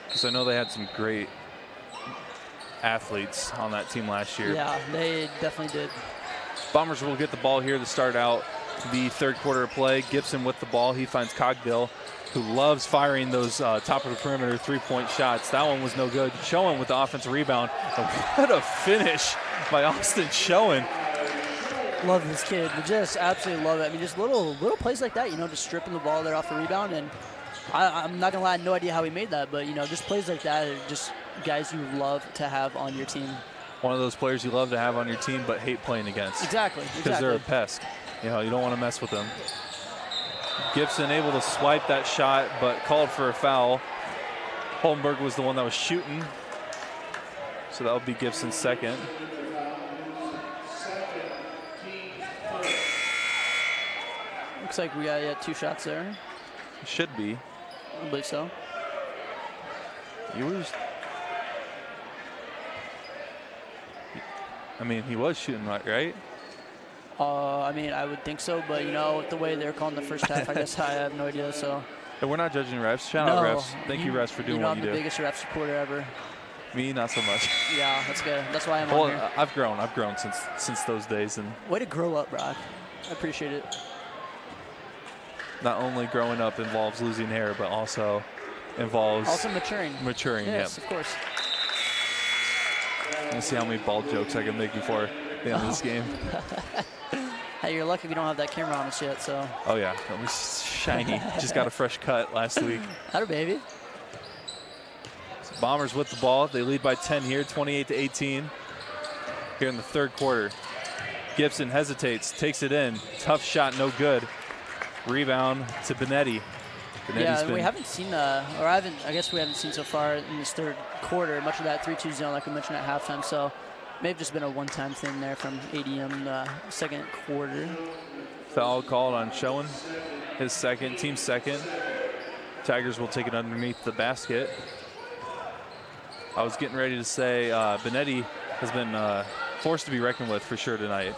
Because I know they had some great athletes on that team last year. Yeah, they definitely did. Bombers will get the ball here to start out the third quarter of play. Gibson with the ball. He finds Cogdill, who loves firing those top of the perimeter 3-point shots. That one was no good. Schoen with the offensive rebound. And what a finish by Austin Schoen. Love this kid. Just absolutely love it. I mean, just little plays like that, just stripping the ball there off the rebound. And I'm not going to lie, I had no idea how he made that. But, just plays like that are just guys you love to have on your team. One of those players you love to have on your team but hate playing against. Exactly. Because they're a pest. You don't want to mess with them. Gibson able to swipe that shot, but called for a foul. Holmberg was the one that was shooting. So that would be Gibson's second. Looks like we got 2 shots there. Should be. I believe so. He was shooting right? I mean, I would think so, but with the way they're calling the first half, I guess I have no idea. So. And we're not judging refs. Shout out refs. Thank you, refs, for doing what you do. I'm the biggest ref supporter ever. Me, not so much. Yeah, that's good. That's why I'm on here. I've grown since those days. And way to grow up, Brock. I appreciate it. Not only growing up involves losing hair, but also involves maturing. Maturing, yes, yep. Of course. Let's see how many bald jokes I can make before the end of this game. Hey, you're lucky we don't have that camera on us yet, so. Oh yeah, that was shiny. Just got a fresh cut last week. Atta baby. So Bombers with the ball. They lead by 10 here, 28-18. Here in the third quarter. Gibson hesitates, takes it in. Tough shot, no good. Rebound to Benetti. Yeah, we haven't seen, I guess we haven't seen so far in this third quarter much of that 3-2 zone like we mentioned at halftime. So may have just been a one-time thing there from ADM second quarter. Foul called on Schoen, his second, team second. Tigers will take it underneath the basket. I was getting ready to say Benetti has been forced to be reckoned with for sure tonight.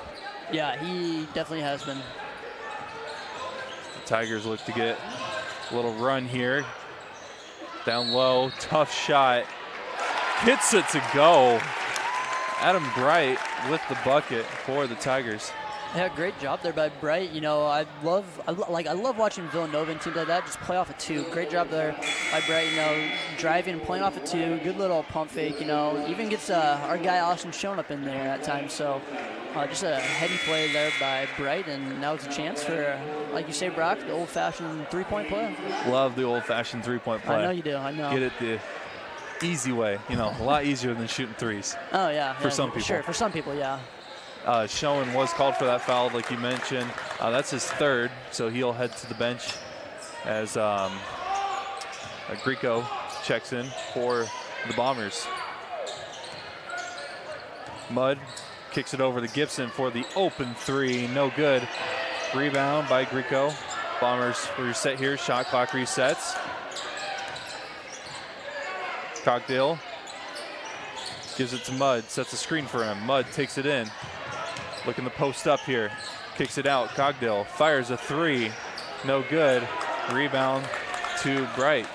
Yeah, he definitely has been. The Tigers look to get a little run here. Down low, tough shot. Gets it to go. Adam Bright with the bucket for the Tigers. Yeah, great job there by Bright. You know, I love watching Villanova and teams like that just play off a two. Great job there by Bright. You know, driving and playing off a two. Good little pump fake. You know, even gets our guy Austin Schoen up in there at times. So just a heady play there by Bright, and now it's a chance for, like you say, Brock, the old-fashioned three-point play. Love the old-fashioned three-point play. I know you do. I know. Get it the easy way. You know, a lot easier than shooting threes. Oh yeah. For some people. Sure. For some people, yeah. Schoen was called for that foul, like you mentioned. That's his third, so he'll head to the bench as Grieco checks in for the Bombers. Mudd kicks it over to Gibson for the open three, no good. Rebound by Grieco. Bombers reset here, shot clock resets. Cockdale gives it to Mudd, sets a screen for him. Mudd takes it in. Looking to post up here. Kicks it out. Cogdill fires a three. No good. Rebound to Bright.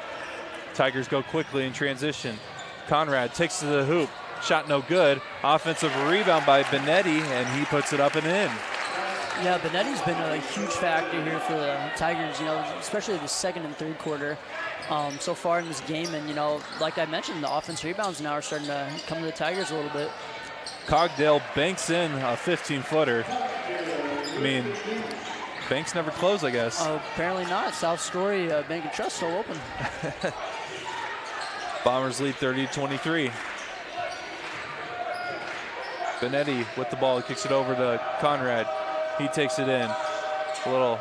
Tigers go quickly in transition. Conrad takes to the hoop. Shot no good. Offensive rebound by Benetti, and he puts it up and in. Yeah, Benetti's been a huge factor here for the Tigers, you know, especially the second and third quarter so far in this game. And, you know, like I mentioned, the offensive rebounds now are starting to come to the Tigers a little bit. Cogdale banks in a 15-footer. I mean, banks never close, I guess. Apparently not. South Story Bank and Trust still open. Bombers lead 30-23. Benetti with the ball, kicks it over to Conrad. He takes it in. A little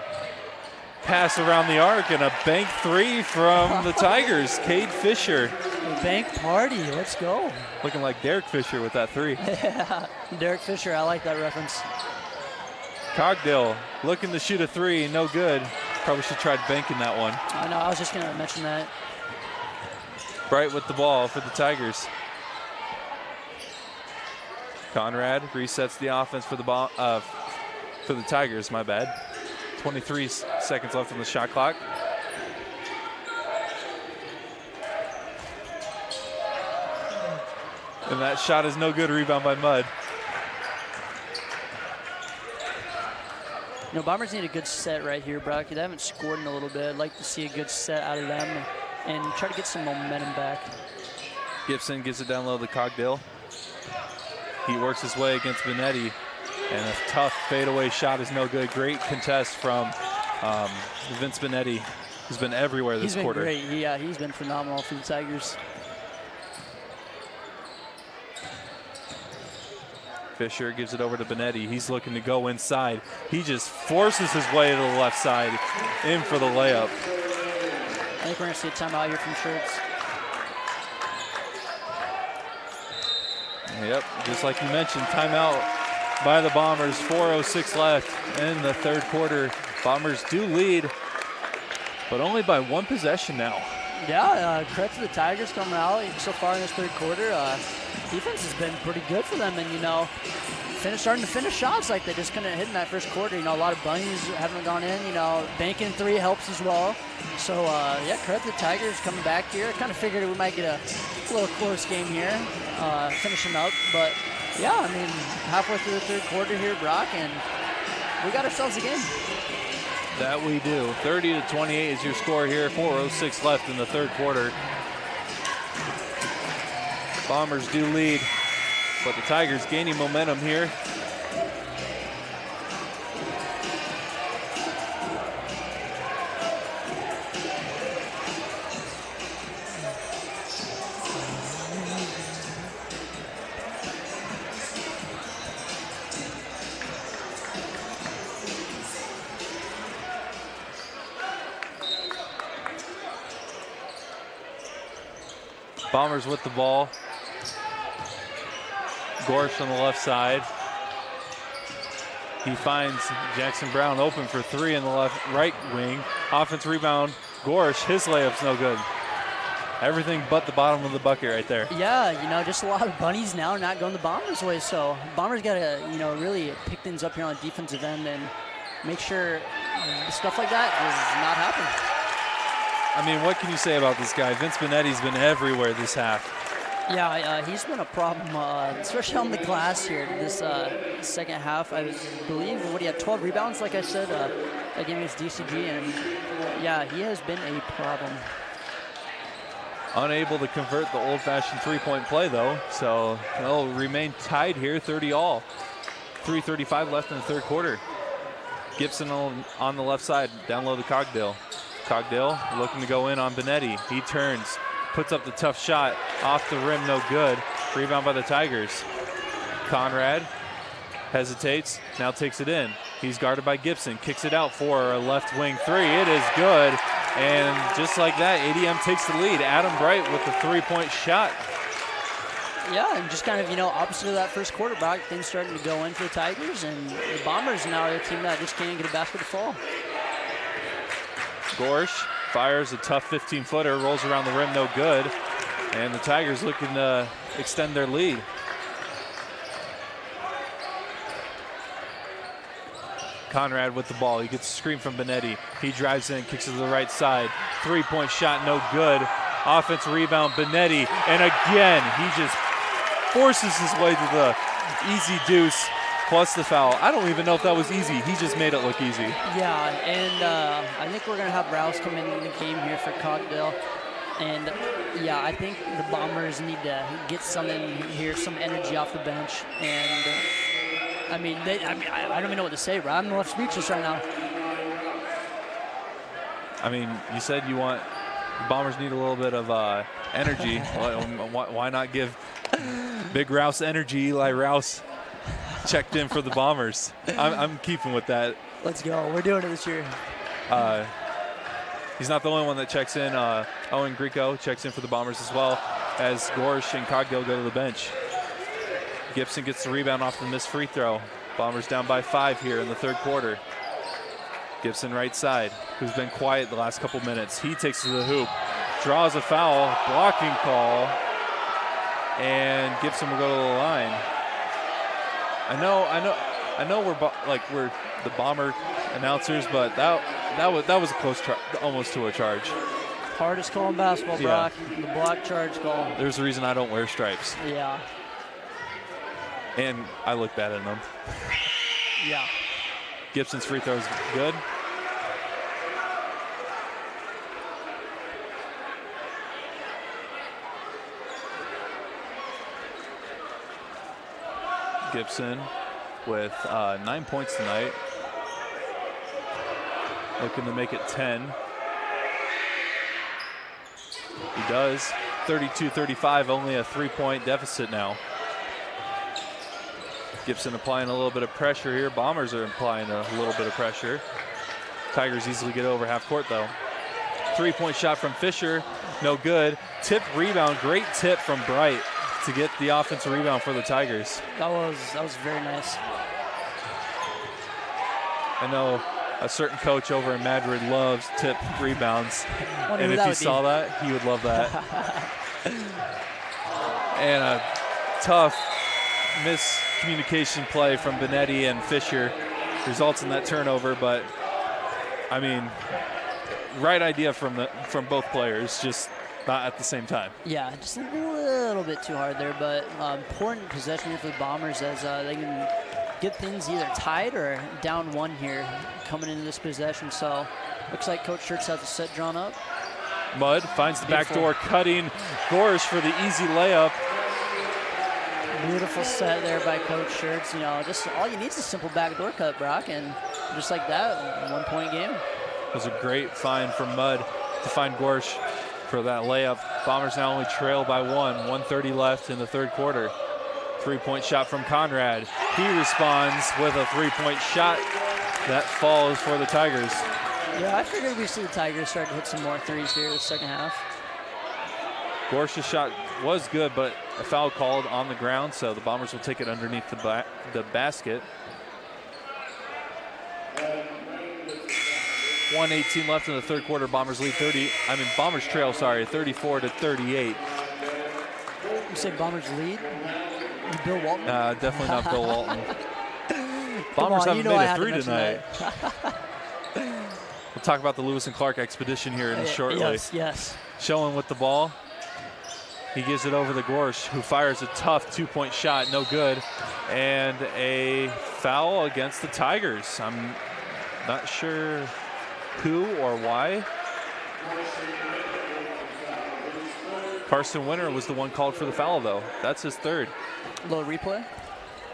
pass around the arc and a bank three from the Tigers. Cade Fisher. Bank party, let's go. Looking like Derek Fisher with that three. Yeah, Derek Fisher, I like that reference. Cogdill looking to shoot a three, no good. Probably should try banking that one. I know, I was just gonna mention that. Bright with the ball for the Tigers. Conrad resets the offense for the Tigers, my bad. 23 seconds left on the shot clock. And that shot is no good. Rebound by Mudd. You know, Bombers need a good set right here, Brock. They haven't scored in a little bit. I'd like to see a good set out of them and try to get some momentum back. Gibson gives it down low to Cogdill. He works his way against Benetti. And a tough fadeaway shot is no good. Great contest from Vince Benetti, who's been everywhere this quarter. He's been great. Yeah, he's been phenomenal for the Tigers. Fisher gives it over to Benetti. He's looking to go inside. He just forces his way to the left side, in for the layup. I think we're going to see a timeout here from Shirts. Yep, just like you mentioned, timeout by the Bombers. 4:06 left in the third quarter. Bombers do lead, but only by one possession now. Yeah, credit to the Tigers coming out so far in this third quarter. Defense has been pretty good for them, and, you know, starting to finish shots like they just couldn't hit in that first quarter. You know, a lot of bunnies haven't gone in. You know, banking three helps as well. So, yeah, credit to the Tigers coming back here. I kind of figured we might get a little close game here, finishing up. But, yeah, I mean, halfway through the third quarter here, Brock, and we got ourselves a game. That we do. 30-28 is your score here. 4:06 left in the third quarter. Bombers do lead, but the Tigers gaining momentum here. Bombers with the ball. Gorsh on the left side. He finds Jackson Brown open for three in the right wing. Offense rebound. Gorsh, his layup's no good. Everything but the bottom of the bucket right there. Yeah, just a lot of bunnies now not going the Bombers' way. So Bombers got to, really pick things up here on the defensive end and make sure stuff like that does not happen. I mean, what can you say about this guy? Vince Benetti's been everywhere this half. Yeah, he's been a problem, especially on the glass here this second half. I believe he had 12 rebounds, like I said, that game against DCG, and yeah, he has been a problem. Unable to convert the old-fashioned three-point play, though, so they'll remain tied here, 30-all. 3:35 left in the third quarter. Gibson on the left side, down low to Cogdale. Cogdale looking to go in on Benetti. He turns, puts up the tough shot, off the rim, no good. Rebound by the Tigers. Conrad hesitates, now takes it in. He's guarded by Gibson, kicks it out for a left wing three. It is good, and just like that, ADM takes the lead. Adam Bright with the three-point shot. Yeah, and just kind of, opposite of that first quarter, Brock, things starting to go in for the Tigers, and the Bombers now are a team that just can't get a basket to fall. Gorsh fires a tough 15-footer, rolls around the rim, no good. And the Tigers looking to extend their lead. Conrad with the ball. He gets a screen from Benetti. He drives in, kicks it to the right side. Three-point shot, no good. Offensive rebound, Benetti. And again, he just forces his way to the easy deuce. Plus the foul. I don't even know if that was easy. He just made it look easy. Yeah, and I think we're going to have Rouse come in the game here for Cogdale. And, yeah, I think the Bombers need to get something here, some energy off the bench. And, I don't even know what to say, Rob. I'm left speechless right now. I mean, you said the Bombers need a little bit of energy. Why not give Big Rouse energy? Eli Rouse checked in for the Bombers. I'm keeping with that. Let's go. We're doing it this year. He's not the only one that checks in. Owen Greco checks in for the Bombers as well, as Gorsh and Cogdale go to the bench. Gibson gets the rebound off the missed free throw. Bombers down by 5 here in the third quarter. Gibson right side, who's been quiet the last couple minutes. He takes to the hoop, draws a foul, blocking call, and Gibson will go to the line. I know we're the Bomber announcers, but that was a close almost to a charge. Hardest call in basketball, Brock. Yeah. The block charge call. There's a reason I don't wear stripes. Yeah. And I look bad in them. Yeah. Gibson's free throw is good. Gibson with 9 points tonight. Looking to make it 10. He does. 32-35, only a 3-point deficit now. Gibson applying a little bit of pressure here. Bombers are applying a little bit of pressure. Tigers easily get over half court though. 3-point shot from Fisher, no good. Tip rebound, great tip from Bright to get the offensive rebound for the Tigers. That was very nice. I know a certain coach over in Madrid loves tip rebounds. And if he saw that, he would love that. And a tough miscommunication play from Benetti and Fisher results in that turnover, but I mean, right idea from both players, just not at the same time. Yeah, just a little bit too hard there, but important possession here for the Bombers as they can get things either tied or down 1 here coming into this possession. So looks like Coach Schertz has a set drawn up. Mudd finds the back door, cutting Gorsh for the easy layup. Beautiful set there by Coach Schertz. You know, just all you need is a simple backdoor cut, Brock, and just like that, 1-point game. It was a great find from Mudd to find Gorsh for that layup. Bombers now only trail by 1:30 left in the third quarter. 3-point shot from Conrad. He responds with a 3-point shot that falls for the Tigers. Yeah, I figured we'd see the Tigers start to hit some more threes here in the second half. Gorsh's shot was good, but a foul called on the ground, so the Bombers will take it underneath the basket. 1:18 left in the third quarter. Bombers trail, 34-38. You say Bombers lead? Bill Walton? Definitely not Bill Walton. Bombers haven't made a 3 tonight. We'll talk about the Lewis and Clark expedition here shortly. Yes. Showing with the ball. He gives it over to Gorsh, who fires a tough 2-point shot, no good. And a foul against the Tigers. I'm not sure who or why. Carson Winter was the one called for the foul, though. That's his third. A little replay?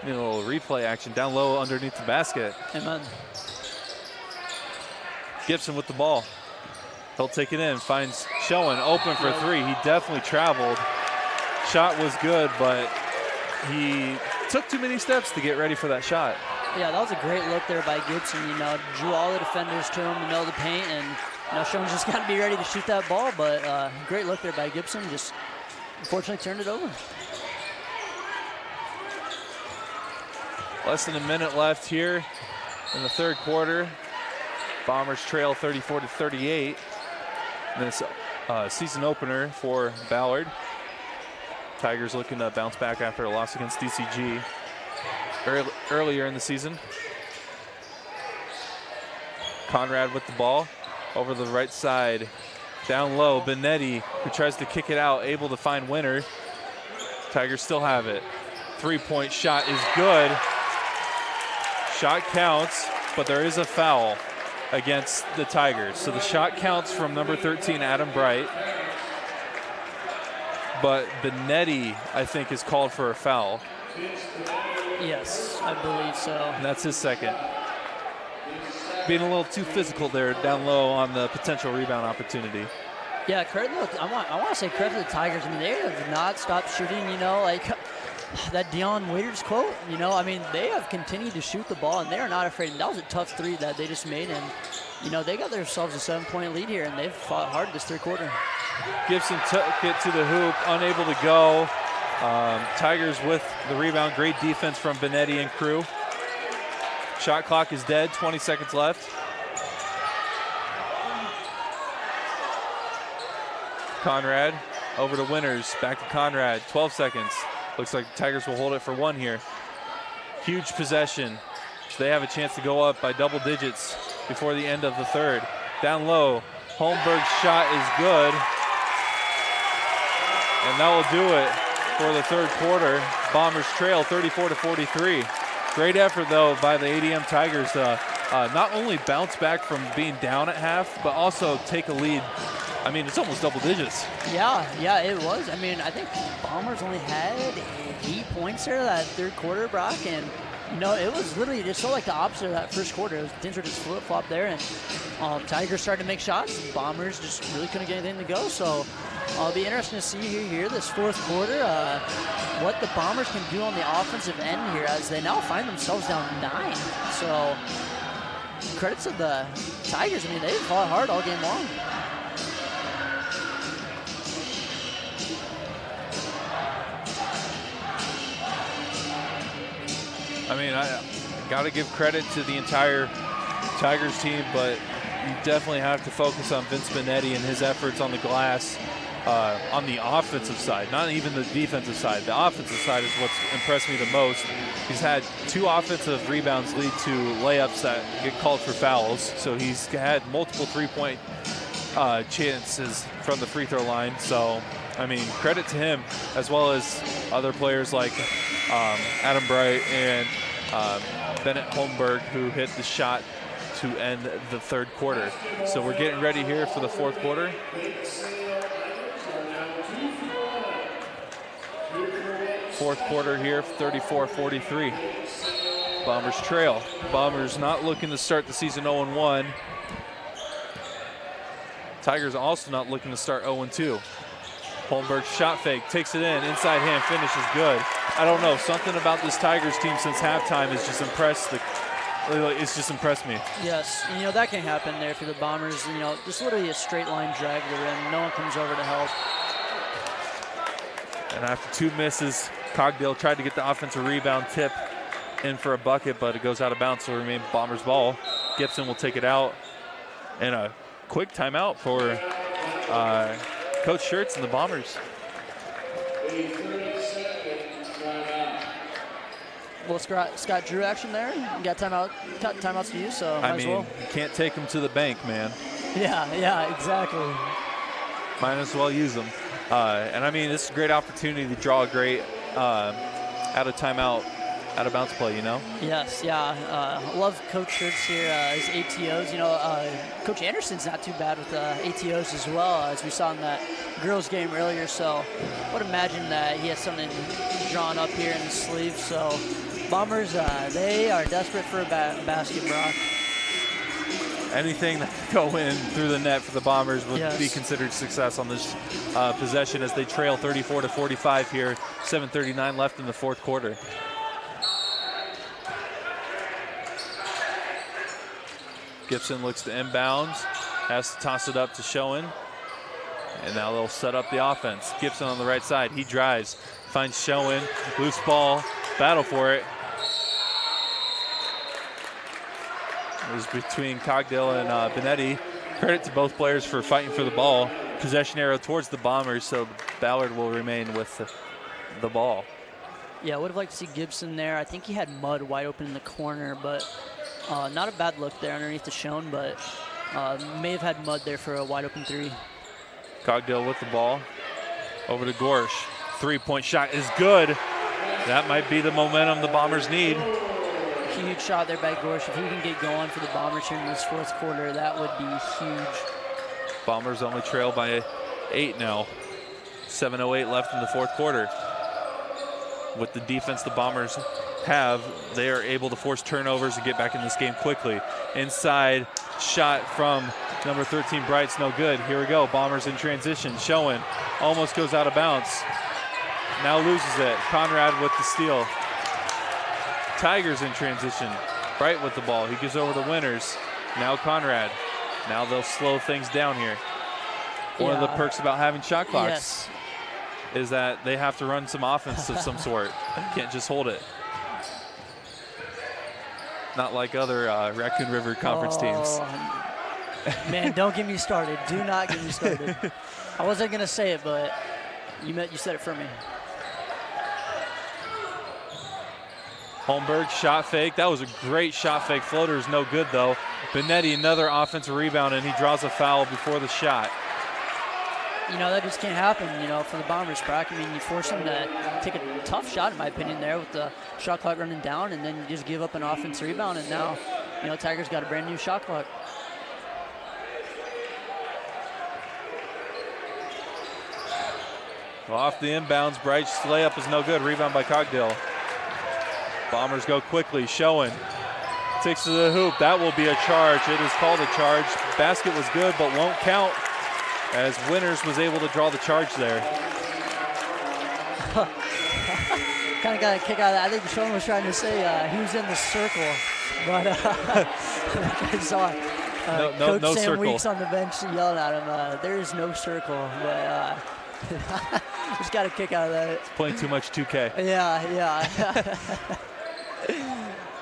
A little replay action down low underneath the basket. Amen. Gibson with the ball. He'll take it in, finds Schoen open for 3. He definitely traveled. Shot was good, but he took too many steps to get ready for that shot. Yeah, that was a great look there by Gibson. You know, drew all the defenders to him in the middle of the paint, and Schoen's just got to be ready to shoot that ball. But great look there by Gibson. Just unfortunately turned it over. Less than a minute left here in the third quarter. Bombers trail 34-38. And it's a season opener for Ballard. Tigers looking to bounce back after a loss against DCG earlier in the season. Conrad with the ball over the right side. Down low, Benetti, who tries to kick it out, able to find Winter. Tigers still have it. 3-point shot is good. Shot counts, but there is a foul against the Tigers. So the shot counts from number 13, Adam Bright. But Benetti, I think, is called for a foul. Yes, I believe so. And that's his second. Being a little too physical there down low on the potential rebound opportunity. Yeah, I want to say credit to the Tigers. I mean, they have not stopped shooting, you know, like that Dion Waiters quote, you know, I mean, they have continued to shoot the ball, and they are not afraid. And that was a tough 3 that they just made, and, you know, they got themselves a 7-point lead here, and they've fought hard this third quarter. Gibson took it to the hoop, unable to go. Tigers with the rebound. Great defense from Benetti and crew. Shot clock is dead, 20 seconds left. Conrad over to Winters, back to Conrad, 12 seconds. Looks like the Tigers will hold it for 1 here. Huge possession. So they have a chance to go up by double digits before the end of the third. Down low, Holmberg's shot is good. And that will do it for the third quarter. Bombers trail 34-43. Great effort, though, by the ADM Tigers to not only bounce back from being down at half, but also take a lead. I mean, it's almost double digits. Yeah, it was. I mean, I think Bombers only had 8 points there that third quarter, Brock, and you know, it was literally just so like the opposite of that first quarter. Things were just flip-flop there, and Tigers started to make shots. Bombers just really couldn't get anything to go. So it'll be interesting to see here this fourth quarter what the Bombers can do on the offensive end here as they now find themselves down 9. So credit to the Tigers. I mean, they fought hard all game long. I mean, I got to give credit to the entire Tigers team, but you definitely have to focus on Vince Benetti and his efforts on the glass on the offensive side, not even the defensive side. The offensive side is what's impressed me the most. He's had 2 offensive rebounds lead to layups that get called for fouls, so he's had multiple 3-point chances from the free throw line. So, I mean, credit to him, as well as other players like Adam Bright and Bennett Holmberg, who hit the shot to end the third quarter. So we're getting ready here for the fourth quarter. Fourth quarter here, 34-43. Bombers trail. Bombers not looking to start the season 0-1. Tigers also not looking to start 0-2. Holmberg shot fake, takes it in, inside hand, finish is good. I don't know, something about this Tigers team since halftime has just impressed it's just impressed me. Yes, and, that can happen there for the Bombers. Just literally a straight line drive to the rim. No one comes over to help. And after 2 misses, Cogdale tried to get the offensive rebound tip in for a bucket, but it goes out of bounds, so it remains Bombers ball. Gibson will take it out. And a quick timeout for Coach Schertz and the Bombers. Well, Scott Drew action there. You got timeouts to use, so might as well. You can't take them to the bank, man. Yeah, exactly. Might as well use them. And I mean, this is a great opportunity to draw a great out of timeout, out of bounds play, Yes, yeah. Love Coach Schertz here, his ATOs. Coach Anderson's not too bad with ATOs as well, as we saw in that girls game earlier. So I would imagine that he has something drawn up here in his sleeve. So Bombers, they are desperate for a basket, Brock. Anything that can go in through the net for the Bombers would be considered success on this possession as they trail 34-45 here. 7:39 left in the fourth quarter. Gibson looks to inbounds, has to toss it up to Schoen. And now they'll set up the offense. Gibson on the right side, he drives, finds Schoen, loose ball, battle for it. It was between Cogdale and Benetti. Credit to both players for fighting for the ball. Possession arrow towards the Bombers, so Ballard will remain with the ball. Yeah, I would have liked to see Gibson there. I think he had Mudd wide open in the corner, but not a bad look there underneath the Schoen, but may have had Mudd there for a wide open three. Cogdale with the ball. Over to Gorsh. 3-point shot is good. That might be the momentum the Bombers need. Huge shot there by Gorsh. If he can get going for the Bombers here in this fourth quarter, that would be huge. Bombers only trail by 8 now. 7:08 left in the fourth quarter. With the defense the Bombers have, they are able to force turnovers and get back in this game quickly. Inside shot from number 13, Bright's no good. Here we go, Bombers in transition. Schoen almost goes out of bounds. Now loses it. Conrad with the steal. Tigers in transition. Bright with the ball. He gives over to Winters. Now Conrad. Now they'll slow things down here. One of the perks about having shot clocks is that they have to run some offense of some sort. Can't just hold it. Not like other Raccoon River Conference teams. Man, don't get me started. Do not get me started. I wasn't going to say it, but you said it for me. Holmberg shot fake. That was a great shot fake. Floater is no good, though. Benetti, another offensive rebound, and he draws a foul before the shot. That just can't happen, for the Bombers, Brock. I mean, you force them to take a tough shot, in my opinion, there with the shot clock running down, and then you just give up an offensive rebound, and now, Tigers got a brand new shot clock. Well, off the inbounds, Bright's layup is no good. Rebound by Cogdale. Bombers go quickly. Schoen takes to the hoop. That will be a charge. It is called a charge. Basket was good, but won't count, as Winters was able to draw the charge there. Kind of got a kick out of that. I think Schoen was trying to say he was in the circle, but I saw Coach no Sam circle. Weeks on the bench yelling at him, there is no circle, but just got a kick out of that. It's playing too much 2K. Yeah.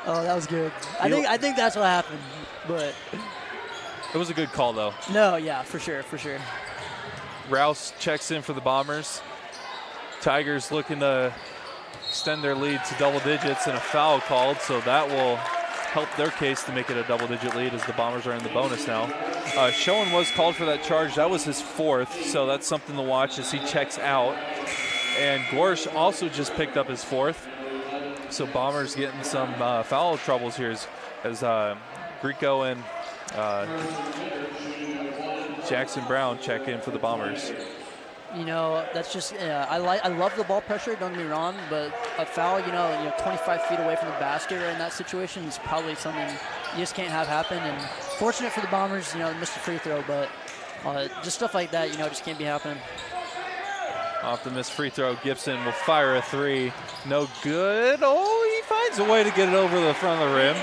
Oh, that was good. I think that's what happened, but it was a good call, though. No, yeah, for sure. Rouse checks in for the Bombers. Tigers looking to extend their lead to double digits, and a foul called, so that will help their case to make it a double-digit lead as the Bombers are in the bonus now. Schoen was called for that charge. That was his fourth, so that's something to watch as he checks out. And Gorsh also just picked up his fourth. So Bombers getting some foul troubles here as Grieco and Jackson Brown check in for the Bombers. You know, that's just I love the ball pressure. Don't get me wrong, but a foul, you know, 25 feet away from the basket in that situation is probably something you just can't have happen. And fortunate for the Bombers, you know, missed a free throw, but just stuff like that, you know, just can't be happening. Off the missed free throw, Gibson will fire a three. No good. Oh, he finds a way to get it over the front of the rim.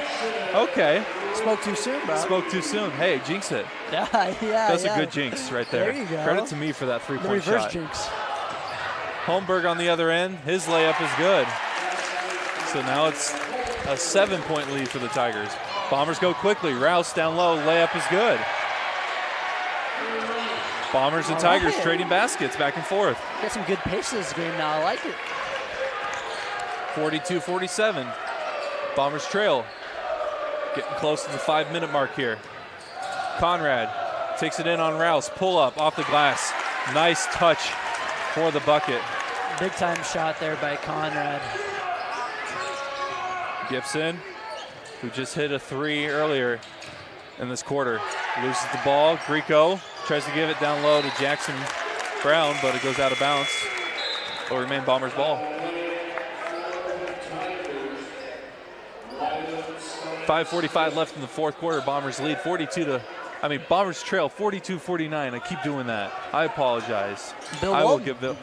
Okay. Spoke too soon, bro. Spoke too soon. Hey, jinx it. Yeah. That's a good jinx right there. There you go. Credit to me for that three-point shot. Reverse jinx. Holmberg on the other end. His layup is good. So now it's a 7-point lead for the Tigers. Bombers go quickly. Rouse down low. Layup is good. Bombers and Tigers trading baskets back and forth. Got some good pace in this game now. I like it. 42-47. Bombers trail. Getting close to the 5-minute mark here. Conrad takes it in on Rouse. Pull up off the glass. Nice touch for the bucket. Big time shot there by Conrad. Gibson, who just hit a three earlier in this quarter, loses the ball. Grieco tries to give it down low to Jackson Brown, but it goes out of bounds. Will remain Bombers ball. 5:45 left in the fourth quarter. Bombers lead Bombers trail 42-49. I keep doing that. I apologize. I will give it.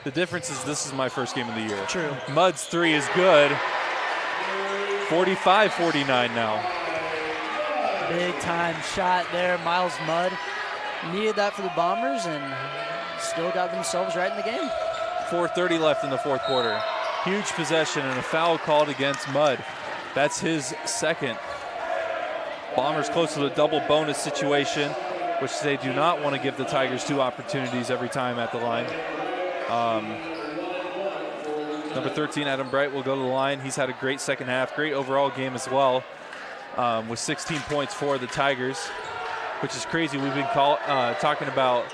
The difference is this is my first game of the year. True. Mudd's three is good. 45-49 now. Big time shot there, Miles Mudd. Needed that for the Bombers and still got themselves right in the game. 4:30 left in the fourth quarter. Huge possession and a foul called against Mudd. That's his second. Bombers close to the double bonus situation, which they do not want to give the Tigers two opportunities every time at the line. Number 13, Adam Bright, will go to the line. He's had a great second half, great overall game as well, with 16 points for the Tigers, which is crazy. We've been talking about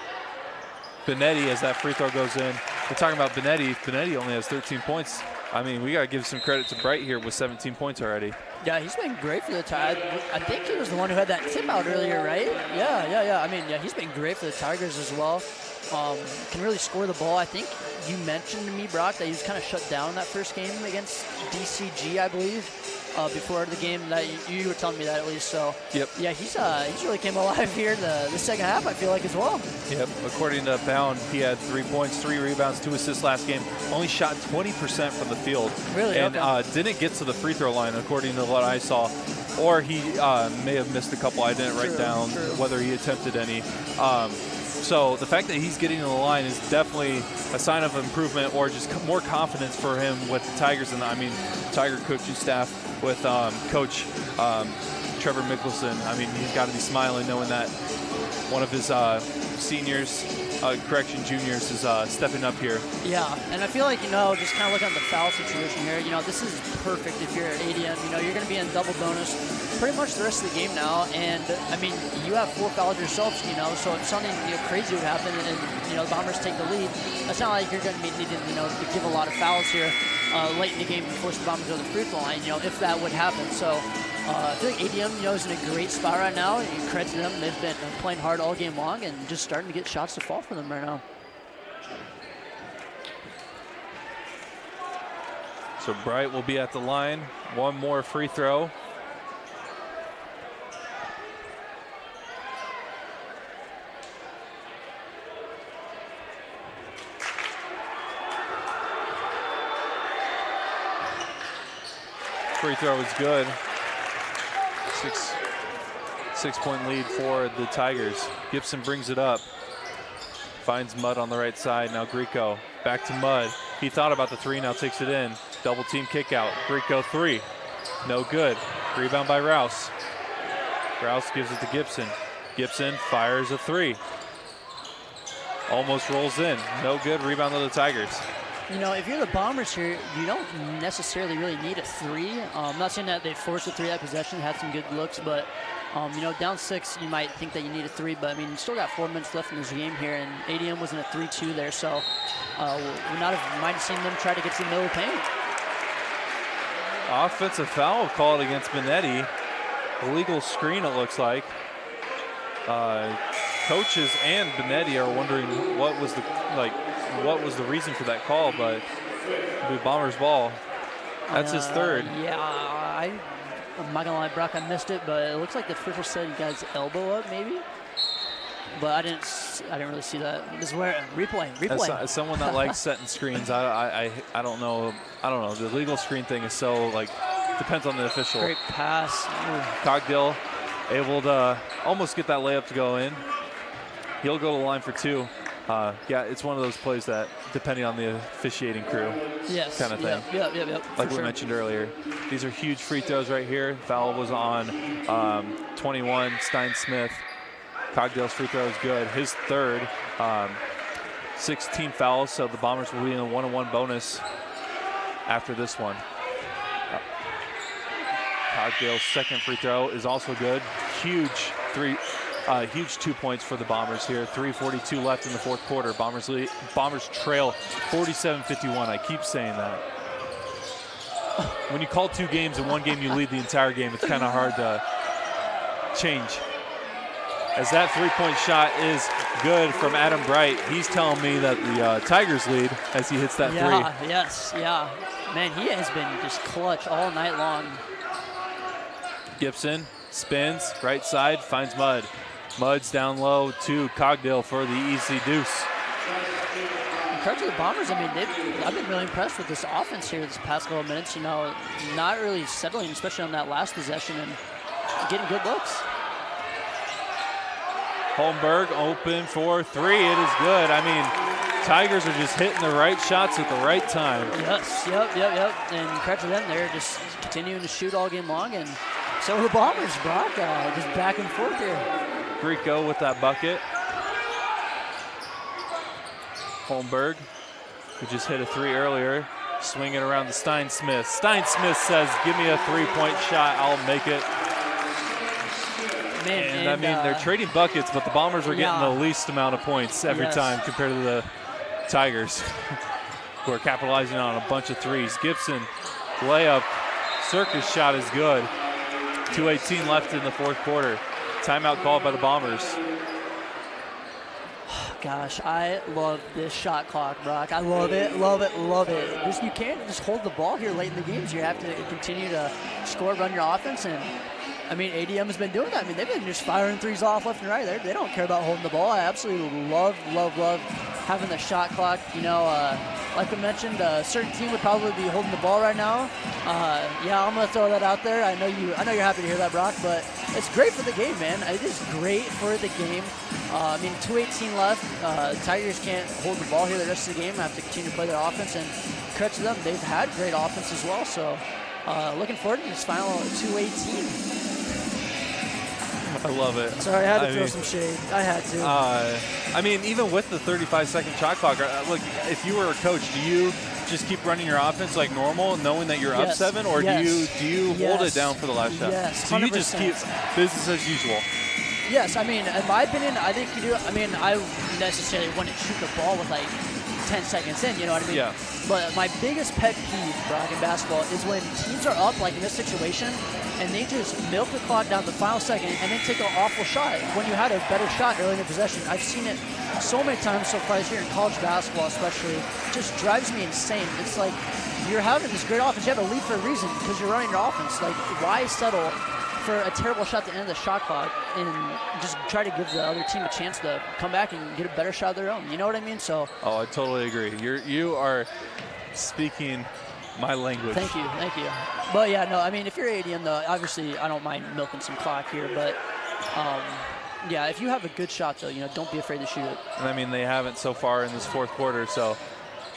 Benetti as that free throw goes in. We're talking about Benetti. Benetti only has 13 points. I mean, we got to give some credit to Bright here with 17 points already. Yeah, he's been great for the Tigers. I think he was the one who had that tip out earlier, right? Yeah. I mean, yeah, he's been great for the Tigers as well. Can really score the ball. I think you mentioned to me, Brock, that he was kind of shut down in that first game against DCG, I believe, before the game. That you were telling me that at least. So yep. Yeah, he's really came alive here in the second half, I feel like, as well. Yep. According to Bound, he had 3 points, 3 rebounds, 2 assists last game. Only shot 20% from the field. Really? And okay. Didn't get to the free throw line, according to what I saw. Or he may have missed a couple. I didn't write down whether he attempted any. So the fact that he's getting to the line is definitely a sign of improvement or just more confidence for him with the Tigers and Tiger coaching staff with Coach Trevor Mickelson. I mean, he's got to be smiling knowing that one of his juniors is stepping up here. Yeah, and I feel like, just kind of looking at the foul situation here, this is perfect if you're at ADM. You're going to be in double bonus pretty much the rest of the game now. And, I mean, you have 4 fouls yourself, so if something crazy would happen and, the Bombers take the lead, it's not like you're going to be needing, to give a lot of fouls here late in the game to force the Bombers to the free throw line, if that would happen. So I feel like ADM, is in a great spot right now. And credit to them. They've been playing hard all game long and just starting to get shots to fall for them right now. So Bright will be at the line. One more free throw. Free throw is good. 6-point lead for the Tigers. Gibson brings it up. Finds Mudd on the right side. Now Grieco back to Mudd. He thought about the three, now takes it in. Double team kick out. Grieco three. No good. Rebound by Rouse. Rouse gives it to Gibson. Gibson fires a three. Almost rolls in. No good. Rebound to the Tigers. If you're the Bombers here, you don't necessarily really need a three. I'm not saying that they forced a three that possession, had some good looks, but down 6, you might think that you need a 3, but I mean, you still got 4 minutes left in this game here, and ADM was in a 3-2 there, so would not have minded seeing them try to get to the middle of the paint. Offensive foul called against Benetti. Illegal screen, it looks like. Coaches and Benetti are wondering what was the reason for that call, but the Bombers ball. That's his third. Yeah, I'm not gonna lie, Brock, I missed it, but it looks like the official said he got his elbow up, maybe. But I didn't really see that. Just replay. As someone that likes setting screens, I don't know. The legal screen thing is so depends on the official. Great pass. Cogdill able to almost get that layup to go in. He'll go to the line for 2. Yeah, it's one of those plays that, depending on the officiating crew, kind of thing. Yep. Like we mentioned earlier. These are huge free throws right here. Foul was on 21, Stein Smith. Cogdale's free throw is good. His third, 16 fouls, so the Bombers will be in a 1-on-1 bonus after this one. Cogdale's second free throw is also good. Huge 2 points for the Bombers here. 3:42 left in the fourth quarter. Bombers trail 47-51. I keep saying that. When you call 2 games and one game you lead the entire game, it's kind of hard to change. As that 3-point shot is good from Adam Bright. He's telling me that the Tigers lead as he hits that 3. Yeah. Man, he has been just clutch all night long. Gibson spins, right side, finds Mudd. Mudd's down low to Cogdale for the easy deuce. Credit to the Bombers, I mean, I've been really impressed with this offense here this past couple of minutes. You know, not really settling, especially on that last possession, and getting good looks. Holmberg open for 3. It is good. I mean, Tigers are just hitting the right shots at the right time. Yes, yep. And credit to them, they're just continuing to shoot all game long, and so are the Bombers, Brock, just back and forth here. Grieco with that bucket. Holmberg, who just hit a 3 earlier, swinging around to Stein Smith. Stein Smith says, give me a 3-point shot, I'll make it. And I mean, they're trading buckets, but the Bombers are getting the least amount of points every time compared to the Tigers, who are capitalizing on a bunch of 3s. Gibson, layup, circus shot is good. 2:18 left in the fourth quarter. Timeout called by the Bombers. Gosh, I love this shot clock, Brock. I love it. You can't just hold the ball here late in the games. You have to continue to score, run your offense, and I mean, ADM has been doing that. I mean, they've been just firing 3s off left and right. They don't care about holding the ball. I absolutely love having the shot clock. You know, like I mentioned, a certain team would probably be holding the ball right now. Yeah, I'm gonna throw that out there. I know you're happy to hear that, Brock, but it's great for the game, man. It is great for the game. I mean, 2:18 left. Tigers can't hold the ball here the rest of the game. Have to continue to play their offense, and credit to them, they've had great offense as well. So, looking forward to this final 2:18. I love it. Sorry, I had to throw some shade. I had to. I mean, even with the 35-second shot clock, look, if you were a coach, do you just keep running your offense like normal, knowing that you're up 7, or do you hold it down for the last shot? Yes, 100%. So you just keep business as usual? Yes, I mean, in my opinion, I think you do. I mean, I necessarily wouldn't shoot the ball with like 10 seconds in, you know what I mean? Yeah. But my biggest pet peeve, Brock, in basketball is when teams are up, like in this situation, and they just milk the clock down to the final second and then take an awful shot when you had a better shot early in the possession. I've seen it so many times so far this year in college basketball especially. It just drives me insane. It's like you're having this great offense. You have a lead for a reason because you're running your offense. Like, why settle for a terrible shot at the end of the shot clock and just try to give the other team a chance to come back and get a better shot of their own? You know what I mean? So. Oh, I totally agree. You are speaking my language. Thank you. But yeah, no, I mean, if you're ADM, though, obviously I don't mind milking some clock here, but yeah, if you have a good shot, though, don't be afraid to shoot it. And I mean, they haven't so far in this fourth quarter, so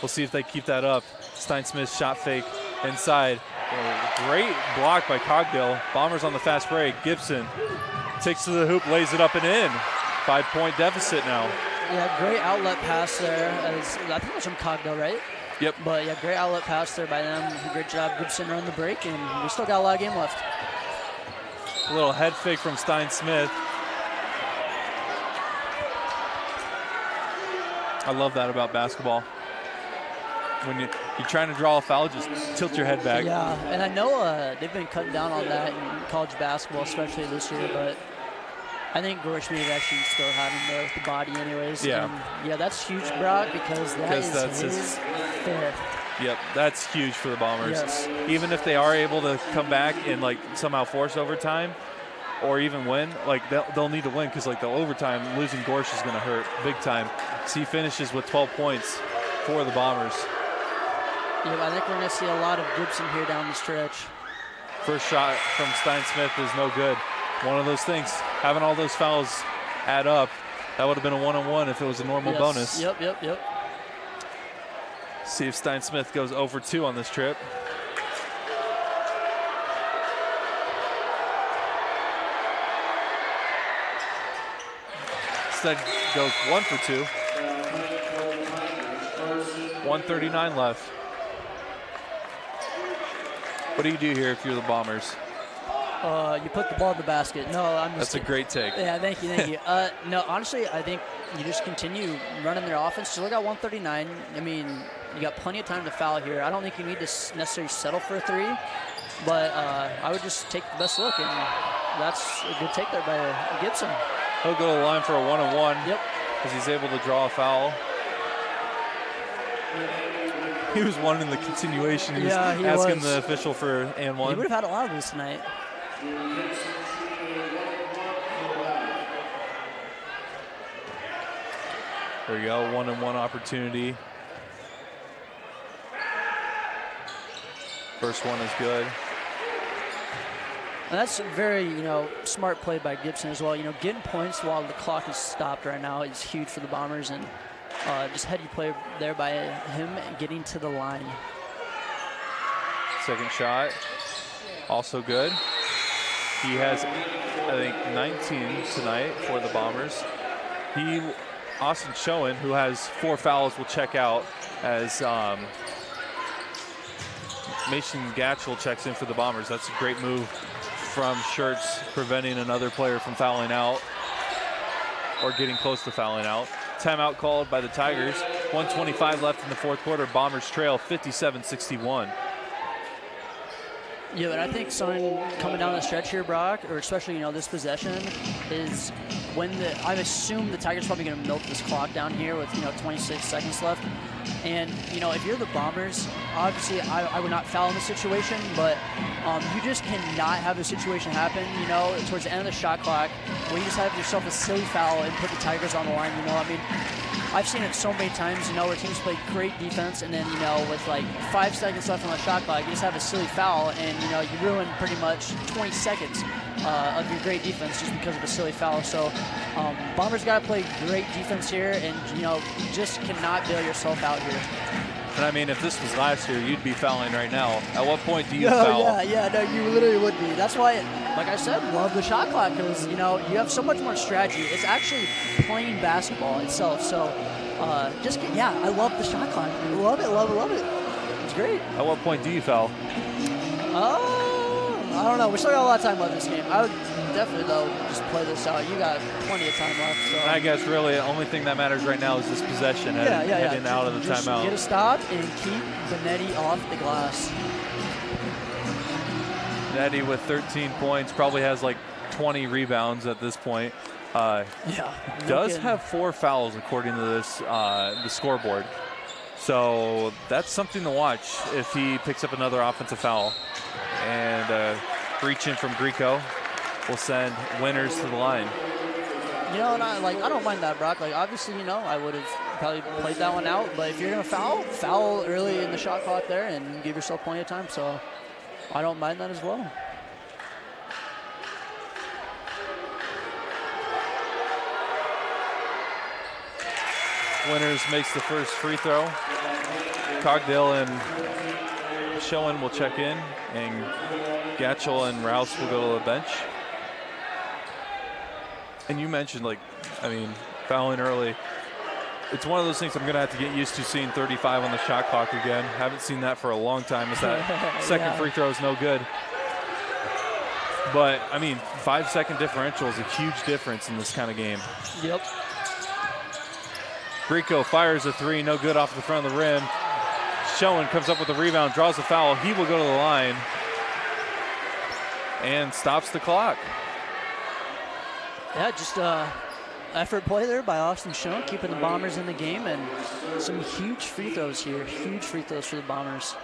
we'll see if they keep that up. Stein Smith shot fake inside. Great block by Cogdale. Bombers on the fast break. Gibson takes to the hoop, lays it up and in. 5-point deficit now. Yeah, great outlet pass there. I think it was from Cogdale, right? Yep. But yeah, great outlet pass there by them. Great job, Gibson, on the break, and we still got a lot of game left. A little head fake from Stein Smith. I love that about basketball. you're trying to draw a foul, just tilt your head back. Yeah, and I know they've been cutting down on that in college basketball, especially this year, but I think Gorsh may have actually still have him there with the body anyways. Yeah. Yeah, that's huge, Brock, because that's his fifth. Yep, that's huge for the Bombers. Yes. Even if they are able to come back and like somehow force overtime or even win, like they'll need to win because like the overtime, losing Gorsh is going to hurt big time. So he finishes with 12 points for the Bombers. Yeah, I think we're going to see a lot of Gibson here down the stretch. First shot from Stein Smith is no good. One of those things, having all those fouls add up, that would have been a one-on-one if it was a normal bonus. Yep. See if Stein Smith goes 0 for 2 on this trip. Instead goes 1 for 2. 1:39 left. What do you do here if you're the Bombers? You put the ball in the basket. No, I'm just That's a great take. Yeah, thank you. No, honestly, I think you just continue running their offense. Still got 139. I mean, you got plenty of time to foul here. I don't think you need to necessarily settle for a three, but I would just take the best look, and that's a good take there by Gibson. He'll go to the line for a one-on-one. Yep. Because he's able to draw a foul. He was wanting the continuation. He was asking the official for and one. He would have had a lot of these tonight. There you go, one-on-one opportunity. First one is good. And that's very, smart play by Gibson as well. Getting points while the clock is stopped right now is huge for the Bombers, and just heady play there by him getting to the line. Second shot, also good. He has, I think, 19 tonight for the Bombers. Austin Schoen, who has 4 fouls, will check out as Mason Gatchel checks in for the Bombers. That's a great move from Schertz, preventing another player from fouling out or getting close to fouling out. Timeout called by the Tigers. 1:25 left in the fourth quarter. Bombers trail 57-61. Yeah, but I think something coming down the stretch here, Brock, or especially, this possession, is when I assume the Tigers probably going to milk this clock down here with, 26 seconds left. And, if you're the Bombers, obviously I would not foul in this situation, but you just cannot have a situation happen, towards the end of the shot clock where you just have yourself a silly foul and put the Tigers on the line, I've seen it so many times, where teams play great defense and then, with like 5 seconds left on the shot clock, you just have a silly foul and, you ruin pretty much 20 seconds of your great defense just because of a silly foul. So Bombers got to play great defense here and, you just cannot bail yourself out here. And if this was last year, you'd be fouling right now. At what point do you foul? No, you literally would be. That's why, like I said, love the shot clock because, you have so much more strategy. It's actually playing basketball itself. So, I love the shot clock. Love it. It's great. At what point do you foul? I don't know. We still got a lot of time left in this game. I would definitely, though, just play this out. You got plenty of time left. So. I guess really the only thing that matters right now is this possession heading out of the timeout. Get a stop and keep Benetti off the glass. Benetti with 13 points, probably has like 20 rebounds at this point. Does have 4 fouls according to this the scoreboard. So that's something to watch if he picks up another offensive foul. And reach in from Grieco will send Winters to the line. And I don't mind that, Brock. Like, obviously, I would have probably played that one out. But if you're going to foul early in the shot clock there and give yourself plenty of time. So I don't mind that as well. Winters makes the first free throw. Cogdale and Schoen will check in, and Gatchel and Rouse will go to the bench. And you mentioned, fouling early. It's one of those things I'm going to have to get used to seeing 35 on the shot clock again. Haven't seen that for a long time. As that second free throw is no good. But, 5-second differential is a huge difference in this kind of game. Yep. Grieco fires a 3, no good off the front of the rim. Schoen comes up with a rebound, draws a foul. He will go to the line and stops the clock. Yeah, just effort play there by Austin Schoen, keeping the Bombers in the game, and some huge free throws here. Huge free throws for the Bombers.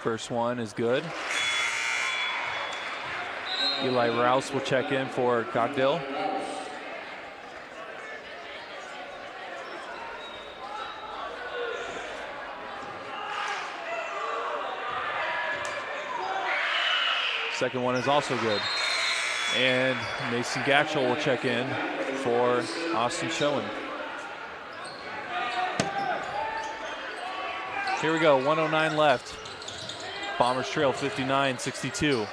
First one is good. Eli Rouse will check in for Cogdill. Second one is also good. And Mason Gatchell will check in for Austin Schoen. Here we go, 1:09 left. Bombers trail 59-62.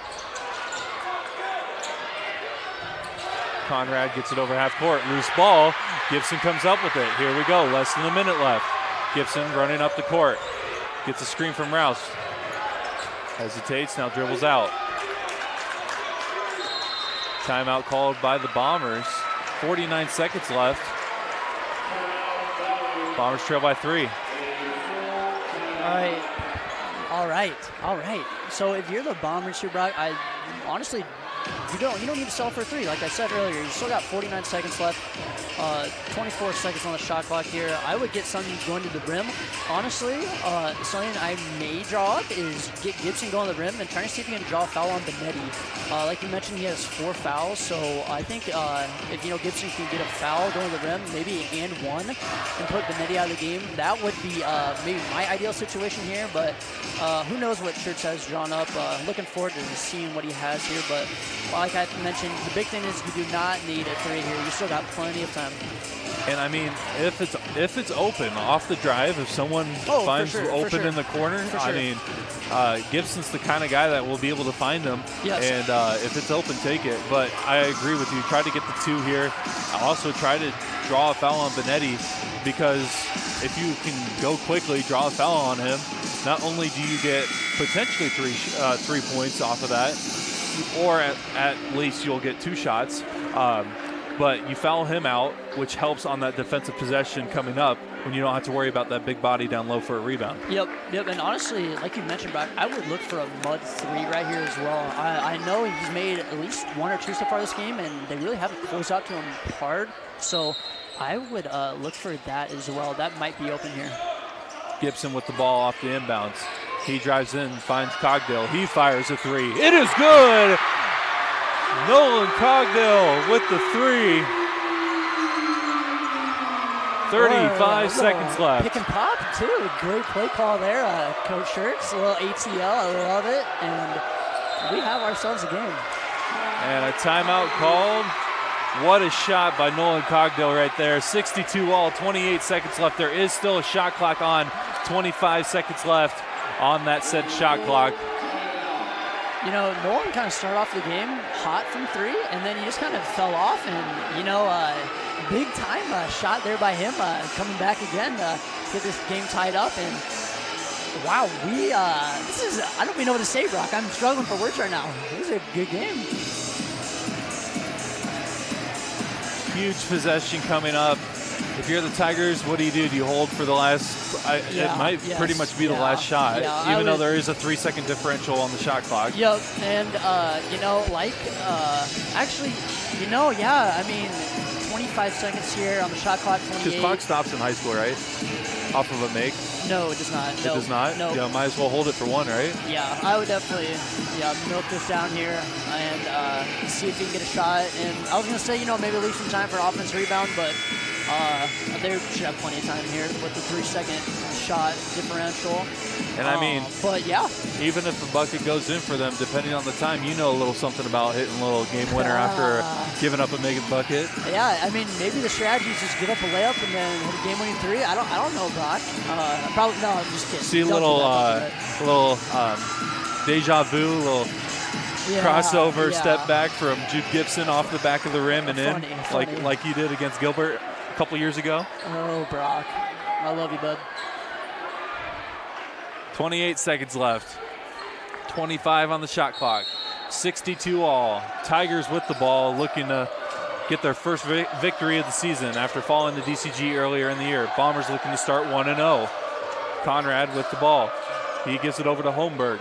Conrad gets it over half court, loose ball. Gibson comes up with it. Here we go, less than a minute left. Gibson running up the court. Gets a screen from Rouse. Hesitates, now dribbles out. Timeout called by the Bombers. 49 seconds left. Bombers trail by 3. All right. So if you're the Bombers here, Brock, I honestly, you don't need to settle for 3. Like I said earlier, you still got 49 seconds left, 24 seconds on the shot clock here. I would get something going to the rim. Honestly, something I may draw up is get Gibson going to the rim and trying to see if he can draw a foul on Benetti. Like you mentioned, he has 4 fouls, so I think if Gibson can get a foul going to the rim, maybe and 1, and put Benetti out of the game, that would be maybe my ideal situation here. But who knows what Schertz has drawn up. Looking forward to seeing what he has here, but like I mentioned, the big thing is you do not need a 3 here. You still got plenty of time. And I mean, if it's open off the drive, if someone finds open in the corner, I mean, Gibson's the kind of guy that will be able to find them. Yes. And if it's open, take it. But I agree with you. Try to get the 2 here. Also try to draw a foul on Benetti, because if you can go quickly, draw a foul on him, not only do you get potentially 3 points off of that, or at least you'll get 2 shots. But you foul him out, which helps on that defensive possession coming up when you don't have to worry about that big body down low for a rebound. Yep. And honestly, like you mentioned, Brock, I would look for a mud 3 right here as well. I know he's made at least 1 or 2 so far this game, and they really haven't closed out to him hard. So I would look for that as well. That might be open here. Gibson with the ball off the inbounds. He drives in, finds Cogdill. He fires a 3. It is good! Nolan Cogdill with the 3. 35 seconds left. Pick and pop, too. Great play call there, Coach Schertz. A little ATL, I love it. And we have ourselves a game. And a timeout called. What a shot by Nolan Cogdill right there. 62 all, 28 seconds left. There is still a shot clock on. 25 seconds left on that said shot clock. Nolan kind of started off the game hot from 3, and then he just kind of fell off. And, big time shot there by him, coming back again to get this game tied up. And, wow, I don't even know what to say, Brock. I'm struggling for words right now. This is a good game. Huge possession coming up. If you're the Tigers, what do? You hold for the last, it might pretty much be the last shot, even though there is a 3-second differential on the shot clock. Yep, and, I mean, 25 seconds here on the shot clock, 28. Because clock stops in high school, right? Off of a make? No, it does not. It does not? No. Yeah, might as well hold it for 1, right? Yeah, I would definitely, milk this down here and see if he can get a shot. And I was going to say, maybe leave some time for offense rebound, but they should have plenty of time here with the 3-second shot differential. And I mean, but yeah, even if a bucket goes in for them, depending on the time, a little something about hitting a little game winner after giving up a mega bucket. Yeah, I mean, maybe the strategy is just give up a layup and then hit a game-winning 3. I don't know, Brock. Probably no. I'm just kidding. See a little deja vu, little crossover step back from Jude Gibson off the back of the rim and in, like you did against Gilbert a couple years ago. Oh, Brock, I love you, bud. 28 seconds left. 25 on the shot clock. 62 all. Tigers with the ball, looking to get their first victory of the season after falling to DCG earlier in the year. Bombers looking to start 1-0. Conrad with the ball. He gives it over to Holmberg.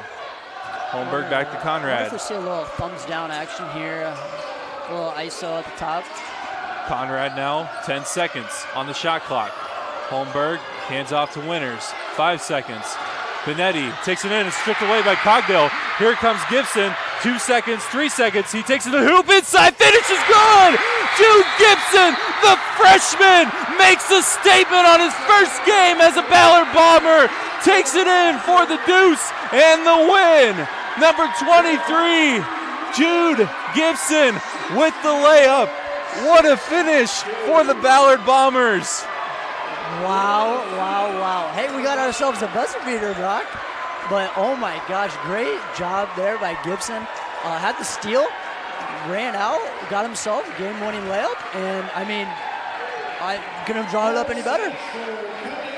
Holmberg back to Conrad. If we see a little thumbs down action here, a little ISO at the top. Conrad now, 10 seconds on the shot clock. Holmberg hands off to Winters, 5 seconds. Benetti takes it in and stripped away by Cogdale. Here comes Gibson, 2 seconds, 3 seconds. He takes it to the hoop inside, finishes good! Jude Gibson, the freshman, makes a statement on his first game as a Ballard Bomber. Takes it in for the deuce and the win. Number 23, Jude Gibson with the layup. What a finish for the Ballard Bombers. Wow, wow, wow. Hey, we got ourselves a buzzer beater, Brock. But, oh my gosh, great job there by Gibson. Had the steal, ran out, got himself a game-winning layup, and, I mean, I couldn't have drawn it up any better.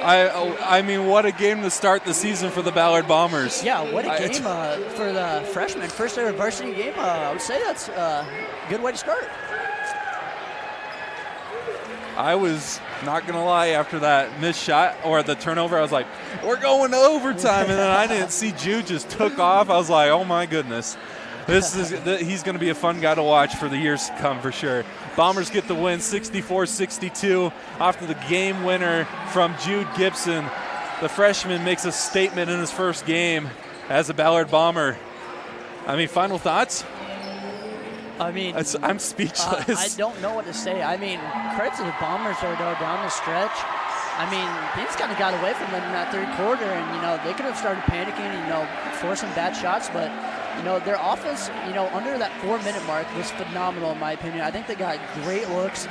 I mean, what a game to start the season for the Ballard Bombers. Yeah, what a game for the freshmen. First ever varsity game. I would say that's a good way to start. I was not going to lie, after that missed shot or the turnover, I was like, we're going to overtime. And then I didn't see Jude just took off. I was like, oh, my goodness. He's going to be a fun guy to watch for the years to come for sure. Bombers get the win 64-62 after the game winner from Jude Gibson. The freshman makes a statement in his first game as a Ballard Bomber. I mean, final thoughts? I mean, I'm speechless. I don't know what to say. I mean, credit to the Bombers there, though, down the stretch. I mean, things kind of got away from them in that third quarter, and, you know, they could have started panicking, you know, forcing bad shots, but, you know, their offense, you know, under that 4-minute mark was phenomenal in my opinion. I think they got great looks.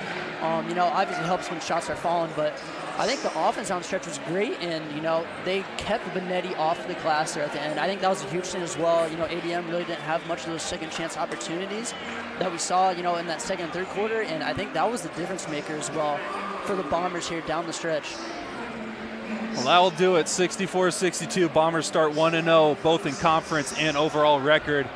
You know, obviously helps when shots are falling, but I think the offense on the stretch was great, and, you know, they kept Benetti off the glass there at the end. I think that was a huge thing as well. You know, ADM really didn't have much of those second chance opportunities that we saw, you know, in that second and third quarter, and I think that was the difference maker as well for the Bombers here down the stretch. Well, that will do it. 64-62. Bombers start 1-0, both in conference and overall record.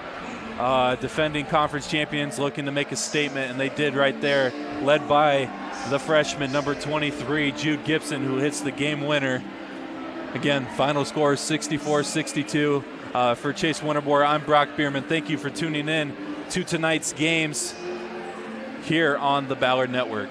Defending conference champions looking to make a statement, and they did right there, led by the freshman, number 23, Jude Gibson, who hits the game winner. Again, final score 64-62. For Chase Winterbore, I'm Brock Bierman. Thank you for tuning in to tonight's games here on the Ballard Network.